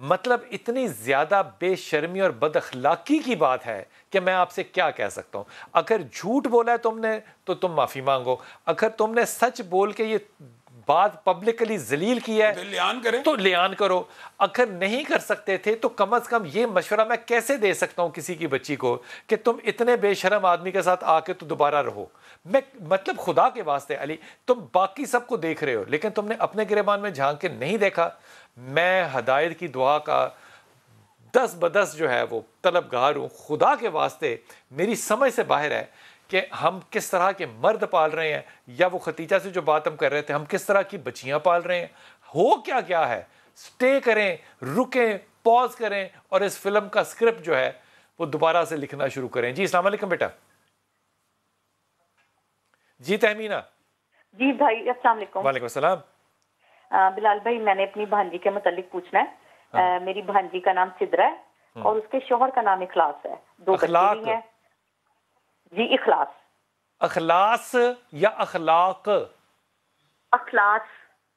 مطلب اتنی زیادہ بے شرمی اور بد اخلاقی کی بات ہے کہ میں آپ سے کیا کہہ سکتا ہوں. اگر جھوٹ بولا ہے تم نے تو تم معافی مانگو، اگر تم نے سچ بول کے یہ بات پبلکلی ذلیل کی ہے تو لیان کرو. اگر نہیں کر سکتے تھے تو کم از کم یہ مشورہ میں کیسے دے سکتا ہوں کسی کی بچی کو کہ تم اتنے بے شرم آدمی کے ساتھ آ کے تو دوبارہ رہو. میں مطلب خدا کے واسطے علی، تم باقی سب کو دیکھ رہے ہو لیکن تم نے اپنے گریبان میں جھانک کے نہیں دیکھا. میں ہدایت کی دعا کا 10 بدس جو ہے وہ طلبگار ہوں. خدا کے واسطے میری سمجھ سے باہر ہے کہ ہم کس طرح کے مرد پال رہے ہیں، یا وہ ختیجہ سے جو بات ہم کر رہے تھے ہم کس طرح کی بچیاں پال رہے ہیں. ہو کیا ہے، سٹے کریں، رکیں، پاز کریں اور اس فلم کا سکرپٹ جو ہے وہ دوبارہ سے لکھنا شروع کریں. جی السلام علیکم بیٹا. جی تہمینہ. جی بھائی السلام علیکم. وعلیکم السلام. بلال بھائی میں نے اپنی بھانجی کے متعلق پوچھنا ہے. میری بھانجی کا نام سدرا ہے اور اس کے شوہر کا نام اخلاص ہے. 2 بچے بھی ہیں. جی اخلاص. اخلاص یا اخلاق؟ اخلاص.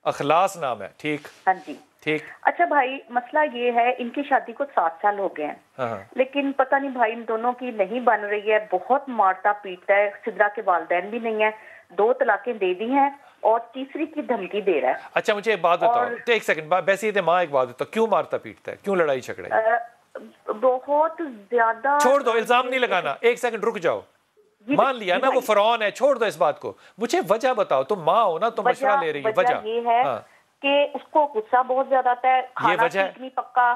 اخلاص نام ہے. ٹھیک. ہاں جی ٹھیک. اچھا بھائی مسئلہ یہ ہے ان کی شادی کو 7 سال ہو گئے ہیں لیکن پتہ نہیں بھائی ان دونوں کی نہیں بن رہی ہے. بہت مارتا پیٹتا ہے. سدرا کے والدین بھی نہیں ہیں. 2 طلاقیں دے دی ہیں اور تیسری کی دھمکی دے رہا ہے. اچھا مجھے ایک بات بتاؤ، ایک سیکنڈ. ویسے یہ ماں ایک بات بتاؤ، کیوں مارتا پیٹتا ہے، کیوں لڑائی جھگڑے؟ بہت زیادہ. چھوڑ دو، الزام نہیں لگانا. ایک سیکنڈ رک جاؤ. مان لیا نا وہ فرعون ہے، چھوڑ دو اس بات کو. مجھے وجہ بتاؤ. تم ماں ہو نا، تم مشورہ لے رہی ہے. وجہ یہ ہے کہ اس کو غصہ بہت زیادہ آتا ہے. کھانا ٹھیک نہیں پکا،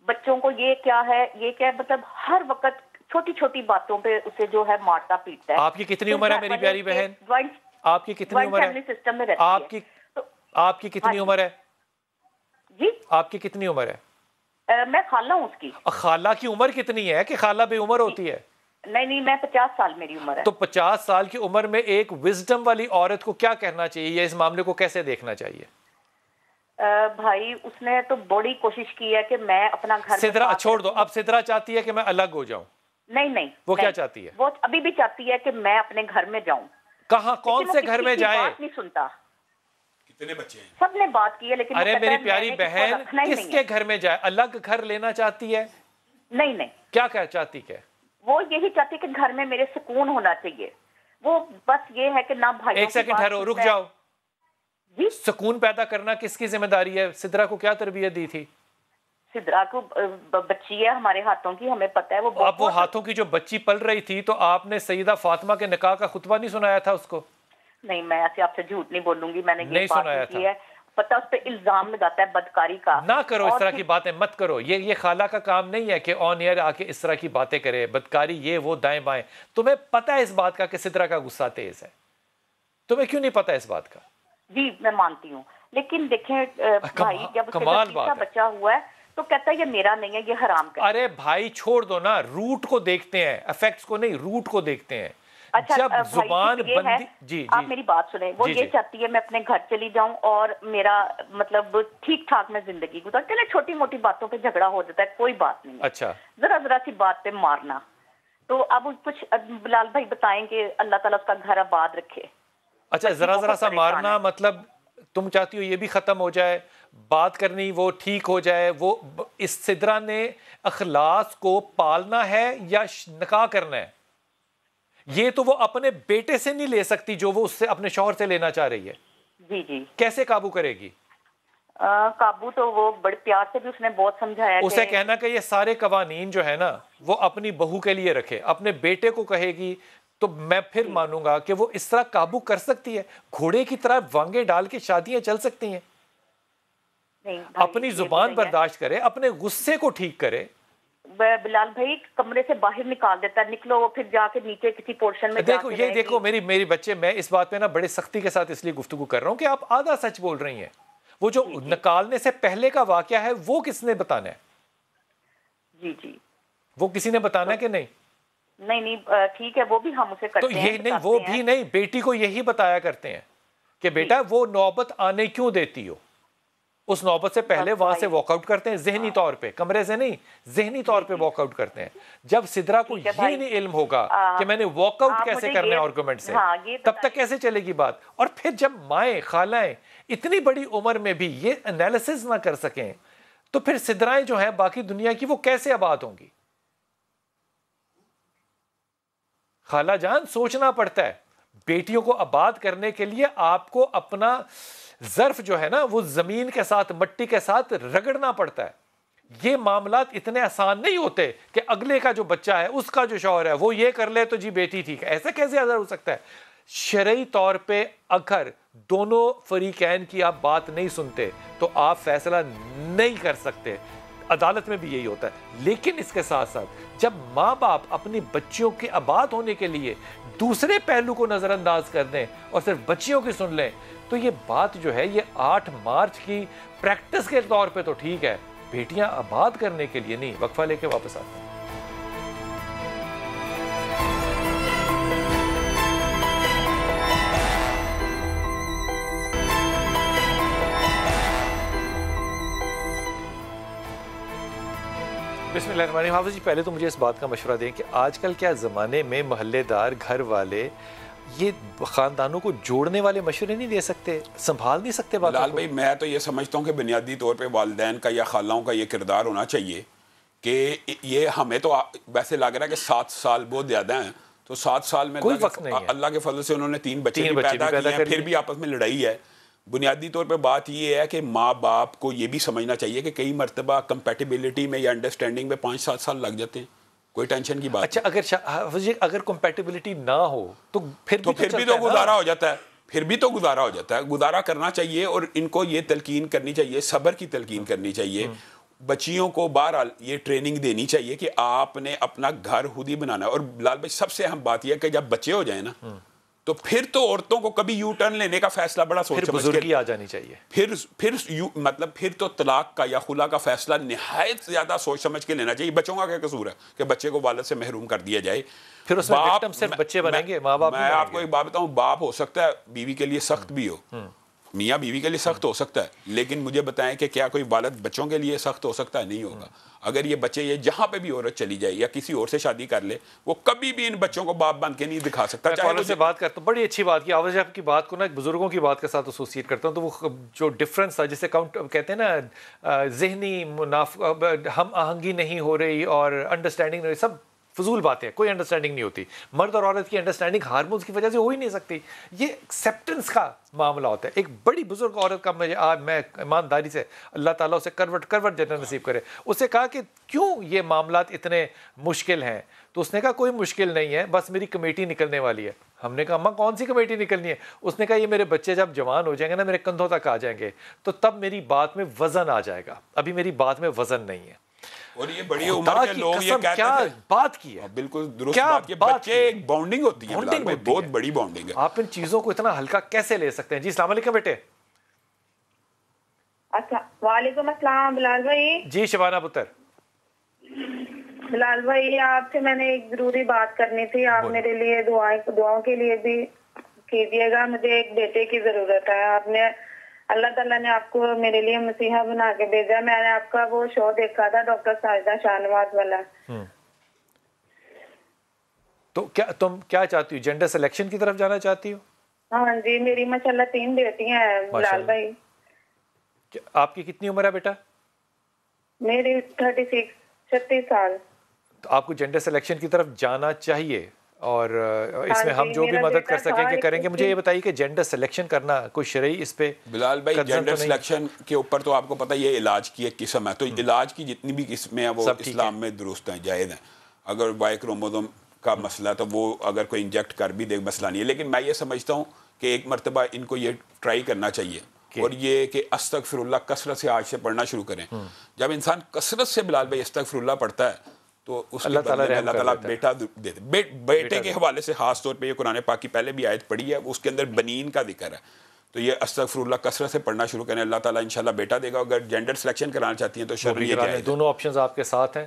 بچوں کو یہ کیا ہے یہ کیا ہے، مطلب ہر وقت چھوٹی چھوٹی باتوں پہ اسے جو ہے مارتا پیٹتا ہے. آپ کی کتنی عمر ہے میری پیاری بہن؟ آپ کی کتنی عمر ہے؟ آپ کی کتنی عمر ہے؟ جی آپ کی کتنی عمر ہے؟ میں خالہ ہوں اس کی. خالہ کی عمر کتنی ہے کہ خالہ بے عمر ہوتی ہے؟ نہیں میں 50 سال میری عمر ہے. تو 50 سال کی عمر میں ایک وزڈم والی عورت کو کیا کہنا چاہیے یا اس معاملے کو کیسے دیکھنا چاہیے؟ بھائی اس نے تو بڑی کوشش کی ہے کہ میں اپنا گھر. سدرا چھوڑ دو. اب سدرا چاہتی ہے کہ میں الگ ہو جاؤں. نہیں وہ کیا چاہتی ہے؟ وہ ابھی بھی چاہتی ہے کہ میں اپنے گھر میں جاؤں. کہاں کون سے گھر میں جائے؟ بات نہیں سنتا. کتنے بچے ہیں؟ سب نے بات کی ہے لیکن ارے میری پیاری بہن کس کے گھر میں جائے؟ الگ گھر لینا چاہتی ہے؟ نہیں کیا چاہتی ہے؟ وہ یہی چاہتی ہے کہ گھر میں میرے سکون ہونا چاہیے. وہ بس یہ ہے کہ نہ بھائی. ایک سیکنڈ ٹھہرو، رک جاؤ. سکون پیدا کرنا کس کی ذمہ داری ہے؟ سدرا کو کیا تربیت دی تھی؟ سدرا کو بچی ہے ہمارے ہاتھوں کی، ہمیں پتہ ہے. اب وہ ہاتھوں کی جو بچی پل رہی تھی تو آپ نے سیدہ فاطمہ کے نکاح کا خطبہ نہیں سنایا تھا اس کو؟ نہیں، میں ایسے آپ سے جھوٹ نہیں بولوں گی، میں نے یہ بات کی ہے. پتہ اس پہ الزام لگاتا ہے بدکاری کا. نہ کرو اس طرح کی باتیں، مت کرو. یہ خالہ کا کام نہیں ہے کہ آن ایئر آ کے اس طرح کی باتیں کرے، بدکاری یہ وہ دائیں بائیں. تمہیں پتہ ہے اس بات کا کہ سدرا کا غصہ تیز ہے؟ تمہیں کیوں نہیں پتہ اس بات کا؟ جی میں مانتی ہوں، لیکن دیکھیں بھائی جب اس کا بچہ ہوا ہے تو کہتا ہے یہ میرا نہیں ہے، یہ حرام کا. ارے بھائی چھوڑ دو نا، روٹ کو دیکھتے ہیں، افیکٹس کو نہیں، روٹ کو دیکھتے ہیں. جب زبان بندی جی آپ میری بات سنیں. وہ یہ چاہتی ہے میں اپنے گھر چلی جاؤں اور میرا مطلب ٹھیک ٹھاک میں زندگی گزار. چلے چھوٹی موٹی باتوں پہ جھگڑا ہو جاتا ہے، کوئی بات نہیں. اچھا ذرا سی بات پہ مارنا. تو اب کچھ بلال بھائی بتائیں کہ اللہ تعالیٰ اس کا گھر آباد رکھے. اچھا ذرا سا مارنا مطلب تم چاہتی ہو یہ بھی ختم ہو جائے، بات کرنی وہ ٹھیک ہو جائے؟ وہ اس سدرا نے اخلاص کو پالنا ہے یا نکاح کرنا ہے؟ یہ تو وہ اپنے بیٹے سے نہیں لے سکتی جو وہ اس سے اپنے شوہر سے لینا چاہ رہی ہے. جی کیسے قابو کرے گی؟ قابو تو وہ بڑے پیار سے بھی اس نے بہت سمجھایا. اسے کہنا کہ یہ سارے قوانین جو ہے نا وہ اپنی بہو کے لیے رکھے، اپنے بیٹے کو کہے گی تو میں پھر مانوں گا کہ وہ اس طرح قابو کر سکتی ہے. گھوڑے کی طرح وانگے ڈال کے شادیاں چل سکتی ہیں. اپنی زبان برداشت کرے، اپنے غصے کو ٹھیک کرے. بلال بھائی کمرے سے باہر نکال دیتا ہے، نکلو وہ پھر جا کے نیچے کسی پورشن میں. دیکھو یہ دیکھو میری بچے، میں اس بات پہ نا بڑے سختی کے ساتھ اس لیے گفتگو کر رہا ہوں کہ آپ آدھا سچ بول رہی ہیں. وہ جو نکالنے سے پہلے کا واقعہ ہے وہ کس نے بتانا ہے؟ جی وہ کسی نے بتانا ہے کہ نہیں؟ نہیں ٹھیک ہے، وہ بھی ہم اسے کرتے ہیں. تو یہ نہیں، وہ بھی نہیں، بیٹی کو یہی بتایا کرتے ہیں کہ بیٹا وہ نوبت آنے کیوں دیتی ہو؟ اس نوبت سے پہلے وہاں سے واک آؤٹ کرتے ہیں ذہنی طور پہ، کمرے سے نہیں، ذہنی طور پہ واک آؤٹ کرتے ہیں. جب سدرا کو یہ نہیں علم ہوگا کہ میں نے واک آؤٹ کیسے کرنا ہے آرگومنٹ سے، تب تک کیسے چلے گی بات؟ اور پھر جب مائیں خالائیں اتنی بڑی عمر میں بھی یہ انالیسز نہ کر سکیں تو پھر سدرائیں جو ہیں باقی دنیا کی وہ کیسے آباد ہوں گی؟ خالہ جان سوچنا پڑتا ہے. بیٹیوں کو آباد کرنے کے لیے آپ کو اپنا ظرف جو ہے نا وہ زمین کے ساتھ، مٹی کے ساتھ رگڑنا پڑتا ہے. یہ معاملات اتنے آسان نہیں ہوتے کہ اگلے کا جو بچہ ہے اس کا جو شوہر ہے وہ یہ کر لے تو جی بیٹی ٹھیک ہے. ایسا کیسے اثر ہو سکتا ہے؟ شرعی طور پہ اگر دونوں فریقین کی آپ بات نہیں سنتے تو آپ فیصلہ نہیں کر سکتے. عدالت میں بھی یہی ہوتا ہے. لیکن اس کے ساتھ ساتھ جب ماں باپ اپنی بچیوں کے آباد ہونے کے لیے دوسرے پہلو کو نظر انداز کر دیں اور صرف بچیوں کی سن لیں تو یہ بات جو ہے یہ 8 مارچ کی پریکٹس کے طور پہ تو ٹھیک ہے، بیٹیاں آباد کرنے کے لیے نہیں. وقفہ لے کے واپس آتے ہیں. بسم اللہ الرحمن الرحیم. حافظ جی پہلے تو مجھے اس بات کا مشورہ دیں کہ آج کل کیا زمانے میں محلے دار، گھر والے یہ خاندانوں کو جوڑنے والے مشورے نہیں دے سکتے، سنبھال نہیں سکتے باتوں کو؟ بلال بھائی میں تو یہ سمجھتا ہوں کہ بنیادی طور پہ والدین کا یا خالاؤں کا یہ کردار ہونا چاہیے کہ یہ ہمیں تو ویسے لگ رہا ہے کہ 7 سال بہت زیادہ ہیں، تو 7 سال میں کوئی وقت نہیں ہے. اللہ کے فضل سے انہوں نے 3 بچے پیدا کیے ہیں، پھر بھی آپس میں لڑائی ہے. بنیادی طور پہ بات یہ ہے کہ ماں باپ کو یہ بھی سمجھنا چاہیے کہ کئی مرتبہ کمپیٹیبلٹی میں یا انڈرسٹینڈنگ میں 5-7 سال لگ جاتے ہیں، کوئی ٹینشن کی بات. اچھا اگر کمپیٹیبلٹی نہ ہو تو پھر بھی تو گزارا ہو جاتا ہے، پھر بھی تو گزارا ہو جاتا ہے. گزارا کرنا چاہیے اور ان کو یہ تلقین کرنی چاہیے، صبر کی تلقین کرنی چاہیے. بچیوں کو بہرحال یہ ٹریننگ دینی چاہیے کہ آپ نے اپنا گھر خود ہی بنانا ہے. اور بلال بھائی سب سے اہم بات یہ ہے کہ جب بچے ہو جائیں نا تو پھر تو عورتوں کو کبھی یو ٹرن لینے کا فیصلہ بڑا سوچ سمجھ کے بزرگی آ جانی چاہیے. پھر تو طلاق کا یا خلا کا فیصلہ نہایت زیادہ سوچ سمجھ کے لینا چاہیے. بچوں کا کیا قصور ہے کہ بچے کو والد سے محروم کر دیا جائے؟ پھر اس میں وکٹم صرف بچے بنیں گے، ماں باپ. میں آپ کو ایک بات بتاؤں، باپ ہو سکتا ہے بیوی کے لیے سخت بھی ہو، میاں بیوی کے لیے سخت ہو سکتا ہے، لیکن مجھے بتائیں کہ کیا کوئی والد بچوں کے لیے سخت ہو سکتا ہے؟ نہیں ہوگا. اگر یہ بچے یہ جہاں پہ بھی عورت چلی جائے یا کسی اور سے شادی کر لے، وہ کبھی بھی ان بچوں کو باپ بن کے نہیں دکھا سکتا. کالر سے بات کرتا ہوں، بڑی اچھی بات کی آواز آپ کی بات کو نا بزرگوں کی بات کے ساتھ ایسوسیٹ کرتا ہوں، تو وہ جو ڈفرینس تھا جسے کہتے ہیں نا ذہنی ہم آہنگی نہیں ہو رہی اور انڈرسٹینڈنگ نہیں، سب فضول باتیں ہیں، کوئی انڈرسٹینڈنگ نہیں ہوتی. مرد اور عورت کی انڈرسٹینڈنگ ہارمونز کی وجہ سے ہو ہی نہیں سکتی. یہ ایکسیپٹنس کا معاملہ ہوتا ہے. ایک بڑی بزرگ عورت کا میں ایمانداری سے اللہ تعالیٰ اسے کروٹ جنت نصیب کرے، اسے کہا کہ کیوں یہ معاملات اتنے مشکل ہیں؟ تو اس نے کہا کوئی مشکل نہیں ہے، بس میری کمیٹی نکلنے والی ہے. ہم نے کہا اماں کون سی کمیٹی نکلنی ہے؟ اس نے کہا یہ میرے بچے جب جوان ہو جائیں گے نا، میرے کندھوں تک آ جائیں گے، تو تب میری بات میں وزن آ جائے گا، ابھی میری بات میں وزن نہیں ہے. اور یہ بڑی عمر کے لوگ یہ کہتے ہیں بات کی ہے، بالکل درست بات کی. بچے ایک بانڈنگ ہوتی ہے بلال بھائی، بہت بڑی بانڈنگ ہے. آپ ان چیزوں کو اتنا ہلکا کیسے لے سکتے ہیں؟ جی السلام علیکم بیٹے. وعلیکم السلام بلال بھائی. جی شبانہ پتر. بلال بھائی آپ سے میں نے ایک ضروری بات کرنی تھی، آپ میرے لیے دعاؤں کے لیے بھی کیجیے گا. مجھے ایک بیٹے کی ضرورت ہے. آپ نے اللہ تعالیٰ نے آپ کو میرے لیے مسیحا بنا کے بھیجا. میں نے آپ کا وہ شو دیکھا تھا ڈاکٹر ساجدہ شاہ نواز والا. تو تم کیا چاہتی ہو؟ جینڈر سلیکشن کی طرف جانا چاہتی ہو؟ ہاں جی، میری ماشاءاللہ 3 بیٹیاں ہیں بلال بھائی. آپ کی کتنی عمر ہے بیٹا؟ میری 36 سال. تو آپ کو جینڈر سلیکشن کی طرف جانا چاہیے، اور اس میں ہم جو بھی مدد کر سکیں گے کریں گے. مجھے یہ بتائیے کہ جینڈر سلیکشن کرنا کوئی شرعی اس پہ بلال بھائی جینڈر سلیکشن کے اوپر تو آپ کو پتہ یہ علاج کی ایک قسم ہے، تو علاج کی جتنی بھی قسمیں ہیں وہ اسلام میں درست ہیں، جائز ہیں. اگر وائی کروموزوم کا مسئلہ تو وہ اگر کوئی انجیکٹ کر بھی دے مسئلہ نہیں ہے. لیکن میں یہ سمجھتا ہوں کہ ایک مرتبہ ان کو یہ ٹرائی کرنا چاہیے، اور یہ کہ استغفر اللہ کثرت سے آج سے پڑھنا شروع کریں. جب انسان کثرت سے بلال بھائی استغفر اللہ پڑھتا ہے تو اس کے بدلے میں اللہ تعالیٰ بیٹا دیتے. بیٹے کے حوالے سے خاص طور پہ یہ قرآن پاک کی پہلے بھی آیت پڑھی ہے، اس کے اندر بنین کا ذکر ہے. تو یہ استغفر اللہ کثرت سے پڑھنا شروع کریں، اللہ تعالیٰ انشاءاللہ بیٹا دے گا. اگر جینڈر سلیکشن کرانا چاہتی ہیں تو شرعی جائز. دونوں آپشنز آپ کے ساتھ ہیں.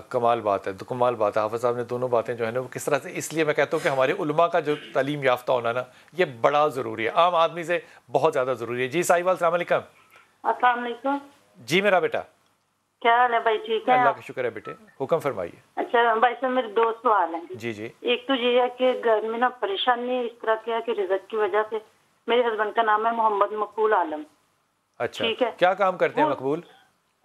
کمال بات ہے، کمال بات ہے. حافظ صاحب نے دونوں باتیں جو ہے نا وہ کس طرح سے، اس لیے میں کہتا ہوں کہ ہمارے علماء کا جو تعلیم یافتہ ہونا نا یہ بڑا ضروری ہے، عام آدمی سے بہت زیادہ ضروری ہے. جی ساحل السلام علیکم. السلام علیکم. جی میرا بیٹا کیا حال ہے بھائی؟ ٹھیک ہے اللہ کا شکر ہے بیٹے، حکم فرمائیے. اچھا بھائی صاحب میرے 2 سوال ہیں. جی جی. ایک تو یہ ہے کہ گھر میں نا پریشانی اس طرح کی ہے کہ رزق کی وجہ سے. میرے ہسبینڈ کا نام ہے محمد مقبول عالم. اچھا ٹھیک ہے. کیا کام کرتے ہیں مقبول؟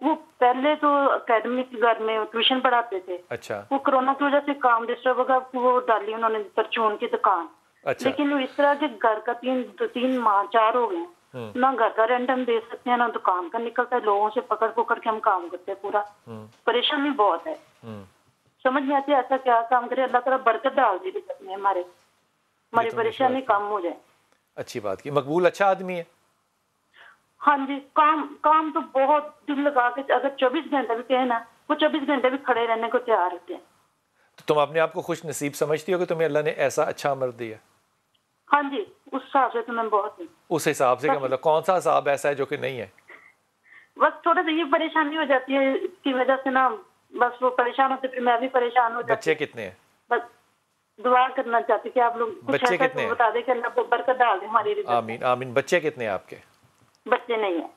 وہ پہلے تو اکیڈمک گھر میں ٹیوشن پڑھاتے تھے. اچھا. وہ کورونا کی وجہ سے کام ڈسٹرب ہو گیا، وہ ڈالی انہوں نے پرچون کی دکان. اچھا. لیکن وہ اس طرح کے گھر کا 3 ماہ 4 ہو گئے، نہ گھر کا رینٹ ہم دے سکتے ہیں نہ دکان کا نکلتا ہے، لوگوں سے پکڑ کے ہم کام کرتے ہیں. پورا پریشانی بہت ہے، سمجھ نہیں آتی ایسا کیا کام کرے. اللہ تعالیٰ برکت ڈال دی میں ہماری پریشانی کم ہو جائے. اچھی بات کی. مقبول اچھا آدمی ہے. ہاں جی. کام تو بہت دل لگا کے، اگر 24 گھنٹے بھی کہیں نا وہ 24 گھنٹے بھی کھڑے رہنے کو تیار ہوتے ہیں. تو تم اپنے آپ کو خوش نصیب سمجھتی ہو کہ تمہیں اللہ نے ایسا اچھا مرد دیا؟ ہاں جی اس حساب سے تو میں بہت ہوں. اس حساب سے کیا مطلب کون سا حساب ایسا ہے جو کہ نہیں ہے؟ بس تھوڑا سا یہ پریشانی ہو جاتی ہے اس کی وجہ سے نا، بس وہ پریشان ہوتے پھر میں بھی پریشان ہو جاتی. بچے کتنے ہیں؟ بس دعا کرنا چاہتی کہ آپ لوگ بچے کتنے ہیں بتا دیں کہ اللہ برکت ڈال دے ہماری رزق. آمین آمین. بچے کتنے ہیں آپ کے؟ بچے نہیں ہیں.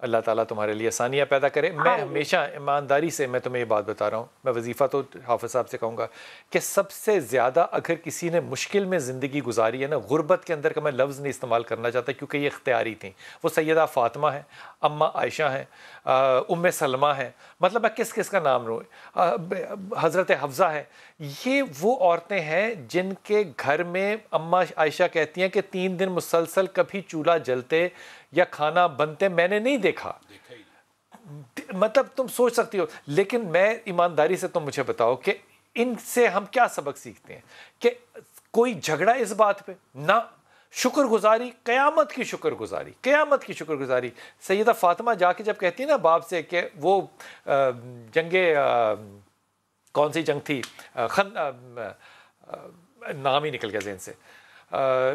اللہ تعالیٰ تمہارے لیے آسانیاں پیدا کرے. میں ہمیشہ ایمانداری سے میں تمہیں یہ بات بتا رہا ہوں، میں وظیفہ تو حافظ صاحب سے کہوں گا کہ سب سے زیادہ اگر کسی نے مشکل میں زندگی گزاری ہے نا، غربت کے اندر کا میں لفظ نہیں استعمال کرنا چاہتا کیونکہ یہ اختیاری تھیں. وہ سیدہ فاطمہ ہیں، اماں عائشہ ہیں، ام سلمہ ہیں، مطلب میں کس کا نام لوں، حضرت حفصہ ہے. یہ وہ عورتیں ہیں جن کے گھر میں اماں عائشہ کہتی ہیں کہ 3 دن مسلسل کبھی چولہا جلتے یا کھانا بنتے میں نے نہیں دیکھا. مطلب تم سوچ سکتی ہو. لیکن میں ایمانداری سے تم مجھے بتاؤ کہ ان سے ہم کیا سبق سیکھتے ہیں کہ کوئی جھگڑا اس بات پہ نہ، شکر گزاری، قیامت کی شکر گزاری، قیامت کی شکر گزاری. سیدہ فاطمہ جا کے جب کہتی ہے نا باپ سے کہ وہ جنگ کون سی جنگ تھی، نام ہی نکل گیا ذہن سے،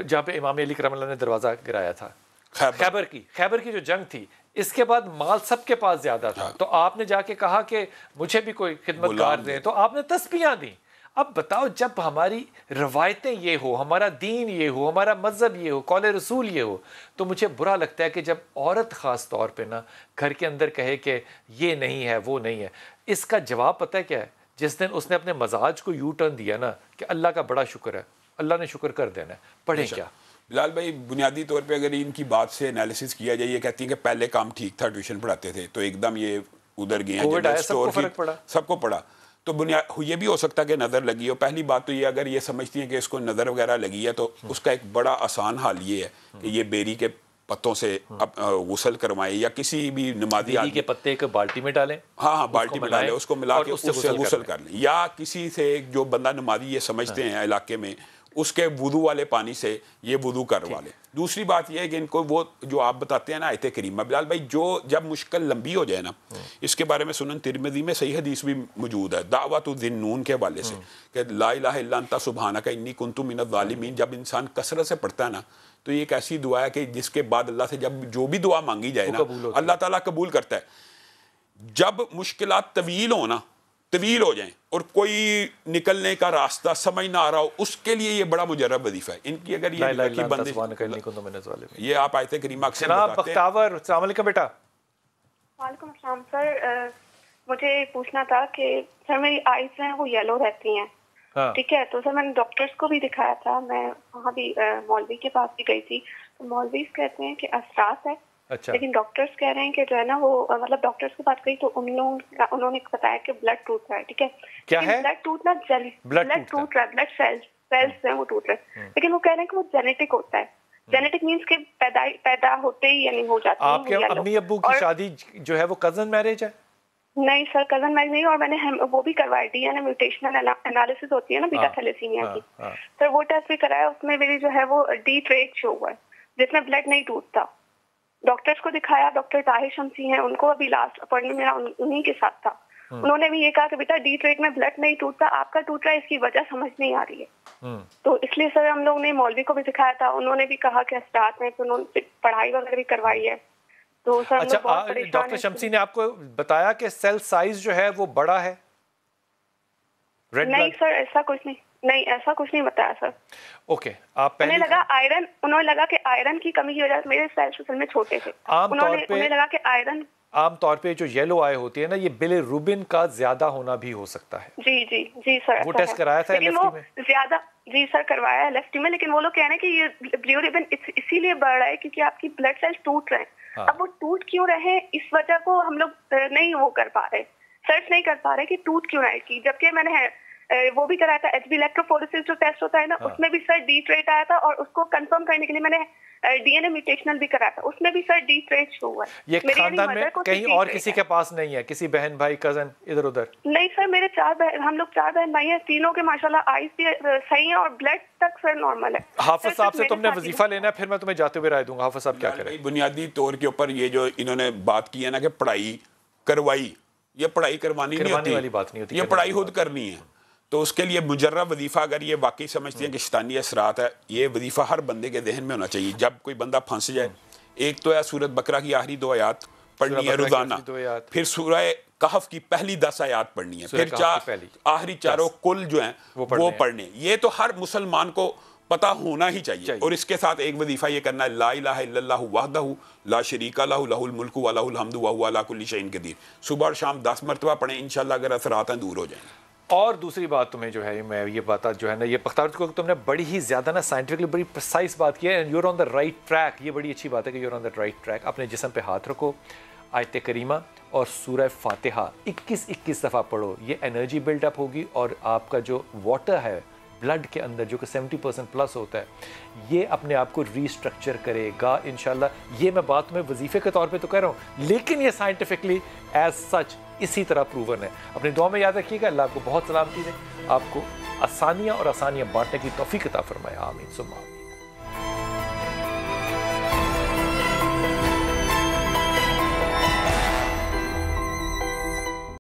جہاں پہ امام علی کرم اللہ نے دروازہ گرایا تھا، خیبر کی جو جنگ تھی، اس کے بعد مال سب کے پاس زیادہ تھا. تو آپ نے جا کے کہا کہ مجھے بھی کوئی خدمت گار دیں، تو آپ نے تسبیحاں دیں. اب بتاؤ جب ہماری روایتیں یہ ہو, ہمارا دین یہ ہو, ہمارا مذہب یہ ہو, قول رسول یہ ہو, تو مجھے برا لگتا ہے کہ جب عورت خاص طور پہ نا گھر کے اندر کہے کہ یہ نہیں ہے وہ نہیں ہے. اس کا جواب پتہ ہے کیا ہے؟ جس دن اس نے اپنے مزاج کو یو ٹرن دیا نا کہ اللہ کا بڑا شکر ہے, اللہ نے شکر کر دینا ہے, پڑھیں کیا. بلال بھائی بنیادی طور پہ اگر ان کی بات سے انالیسس کیا جائے, یہ کہتی ہیں کہ پہلے کام ٹھیک تھا, ٹیوشن پڑھاتے تھے, تو ایک دم یہ ادھر گئے ہیں, سب کو پڑا, تو یہ بھی ہو سکتا ہے کہ نظر لگی ہو. پہلی بات تو یہ اگر یہ سمجھتی ہیں کہ اس کو نظر وغیرہ لگی ہے تو اس کا ایک بڑا آسان حال یہ ہے کہ یہ بیری کے پتوں سے غسل کروائیں, یا کسی بھی نمازی بیری کے پتے ایک بالٹی میں ڈالیں, ہاں بالٹی میں ڈالیں, اس کو ملا کے اس سے غسل کر لیں, یا کسی سے جو بندہ نمازی یہ سمجھتے ہیں علاقے میں اس کے وضو والے پانی سے یہ وضو کروا لیں. دوسری بات یہ ہے کہ ان کو وہ جو آپ بتاتے ہیں نا آیت کریمہ, بلال بھائی جو جب مشکل لمبی ہو جائے نا, اس کے بارے میں سنن ترمذی میں صحیح حدیث بھی موجود ہے دعوت ذی-النون کے حوالے سے کہ لا الہ الا انت سبحانک انی کنت من الظالمین. جب انسان کثرت سے پڑھتا ہے نا تو یہ ایک ایسی دعا ہے کہ جس کے بعد اللہ سے جب جو بھی دعا مانگی جائے نا اللہ تعالیٰ قبول کرتا ہے. جب مشکلات طویل ہو جائیں اور کوئی نکلنے کا راستہ سمجھ نہ آ رہا ہو, اس کے لیے یہ بڑا مجرب وظیفہ ہے ان کی. اگر یہ بندش یہ آپ آیت کریمہ اکثر جناب بختاور, السلام علیکم بیٹا. وعلیکم السلام سر, مجھے پوچھنا تھا کہ سر میری آئیز ہیں وہ یلو رہتی ہیں, ٹھیک ہے, تو سر میں نے ڈاکٹرز کو بھی دکھایا تھا, میں وہاں بھی مولوی کے پاس بھی گئی تھی, تو مولویز کہتے ہیں کہ اثرات ہے, لیکن ڈاکٹرز کہہ رہے ہیں کہ جو ہے نا وہ مطلب ڈاکٹرز کے پاس گئی تو انہوں نے بتایا کہ بلڈ ٹوٹ رہا ہے, ٹھیک ہے, کیا ہے بلڈ ٹوٹنا, بلڈ ٹوٹ رہا ہے, بلڈ سیلز ہیں وہ ٹوٹ رہے ہیں, لیکن وہ کہہ رہے ہیں کہ وہ جینیٹک ہوتا ہے. جینیٹک مینس کہ پیدا ہوتے ہی یعنی ہو جاتی ہے. آپ کے امی ابو کی شادی جو ہے وہ کزن میرج ہے؟ نہیں سر, کزن میرج نہیں, اور میں نے وہ بھی کروایا, ڈی این اے میوٹیشنل انالیسس ہوتی ہے نا بیٹا تھیلیسیمیا کی, سر وہ ٹیسٹ بھی کرایا, اس میں میری جو ہے وہ ڈی ٹریٹ شو ہوا ہے جس میں بلڈ نہیں ٹوٹتا. ڈاکٹرز کو دکھایا, ڈاکٹر طاہر شمسی ہیں, ان کو ابھی لاسٹ اپوائنٹمنٹ میرا انہیں کے ساتھ تھا, انہوں نے بھی یہ کہا کہ بیٹا ڈی ٹریٹ میں بلڈ نہیں ٹوٹتا, آپ کا ٹوٹ رہا ہے, اس کی وجہ سمجھ نہیں آ رہی ہے. تو اس لیے سر ہم لوگ نے مولوی کو بھی دکھایا تھا, انہوں نے بھی کہا کہ اسٹارٹ میں, انہوں نے پڑھائی وغیرہ بھی کروائی ہے. تو سر اچھا, ڈاکٹر شمسی نے آپ کو بتایا کہ سیل سائز جو ہے وہ بڑا ہے؟ نہیں سر ایسا کچھ نہیں بتایا سر. اوکے, آپ پہلے انہوں نے لگا کہ آئرن کی کمی کی وجہ سے میرے سیلز اصل میں چھوٹے تھے, انہیں لگا کہ آئرن عام طور پہ جو یلو آئے ہوتی ہے نا یہ بلی روبن کا زیادہ ہونا بھی ہو سکتا ہے. جی سر, وہ ٹیسٹ کرایا تھا لیکن وہ زیادہ, جی سر کروایا ہے لیفٹ میں, لیکن وہ لوگ کہہ رہے ہیں کہ یہ بلیو ریبن اسی لیے بڑھ رہا ہے کیونکہ آپ کی بلڈ سیلز ٹوٹ رہے ہیں. اب وہ ٹوٹ کیوں رہے اس وجہ کو ہم لوگ نہیں وہ کر پا رہے, سرچ نہیں کر پا رہے کہ ٹوٹ کیوں رہے کی, جبکہ میں نے وہ بھی کرایا تھا ایچ بی الیکٹروفورسس جو ٹیسٹ ہوتا ہے نا, اس میں بھی سر ڈی ٹریٹ آیا تھا, اور اس کو کنفرم کرنے کے لیے میں نے ڈی این اے میوٹیشنل بھی کرایا تھا, اس میں بھی سر ڈی ٹریٹ شو ہوا ہے. یہ خاندان میں کہیں اور کسی کے پاس نہیں ہے, کسی بہن بھائی کزن ادھر ادھر؟ نہیں سر, میرے ہم لوگ 4 بہن بھائی ہیں, تینوں کے ماشاءاللہ آئیز بھی صحیح ہیں اور بلڈ تک سر نارمل ہے. حافظ صاحب سے تم نے وظیفہ لینا ہے, پھر میں تمہیں جاتے ہوئے رائے دوں گا. حافظ صاحب کیا کریں؟ بنیادی طور کے اوپر یہ جو انہوں نے بات کی ہے نا کہ پڑھائی کروائی, یہ پڑھائی کروانی والی بات نہیں ہوتی, یہ پڑھائی خود کرنی ہے. تو اس کے لیے مجرب وظیفہ اگر یہ واقعی سمجھتی ہیں کہ شیطانی اثرات ہے, یہ وظیفہ ہر بندے کے ذہن میں ہونا چاہیے. جب کوئی بندہ پھنس جائے, ایک تو ہے سورۃ بقرہ کی آخری 2 آیات پڑھنی ہے روزانہ, پھر سورہ کہف کی پہلی 10 آیات پڑھنی ہے, پھر آخری 4 کل جو ہیں وہ پڑھنے. یہ تو ہر مسلمان کو پتہ ہونا ہی چاہیے. اور اس کے ساتھ ایک وظیفہ یہ کرنا ہے, لا الہ الا اللہ وحدہ لا شریک لہ لہ الملک و لہ الحمد وہو علی کل شیء قدیر. صبح اور شام 10 مرتبہ پڑھیں, انشاءاللہ اگر اثرات ہیں دور ہو جائیں. اور دوسری بات تمہیں جو ہے, میں یہ بات جو ہے نا, یہ بختاور کو تم نے بڑی ہی زیادہ نا سائنٹیفکلی بڑی پریسائز بات کی ہے, and you are on the right track. یہ بڑی اچھی بات ہے کہ you are on the right track. اپنے جسم پہ ہاتھ رکھو, آیت کریمہ اور سورہ فاتحہ 21 دفعہ پڑھو, یہ انرجی بلڈ اپ ہوگی, اور آپ کا جو واٹر ہے بلڈ کے اندر جو کہ 70% پلس ہوتا ہے, یہ اپنے آپ کو ریسٹرکچر کرے گا انشاءاللہ. یہ میں بات تمہیں وظیفے کے طور پہ تو کہہ رہا ہوں, لیکن یہ سائنٹیفکلی ایز سچ اسی طرح پروون ہے. اپنی دعا میں یاد رکھیے گا. اللہ آپ کو بہت سلامتی دے, آپ کو آسانیاں اور آسانیاں بانٹنے کی توفیق عطا فرمائے. آمین ثم آمین.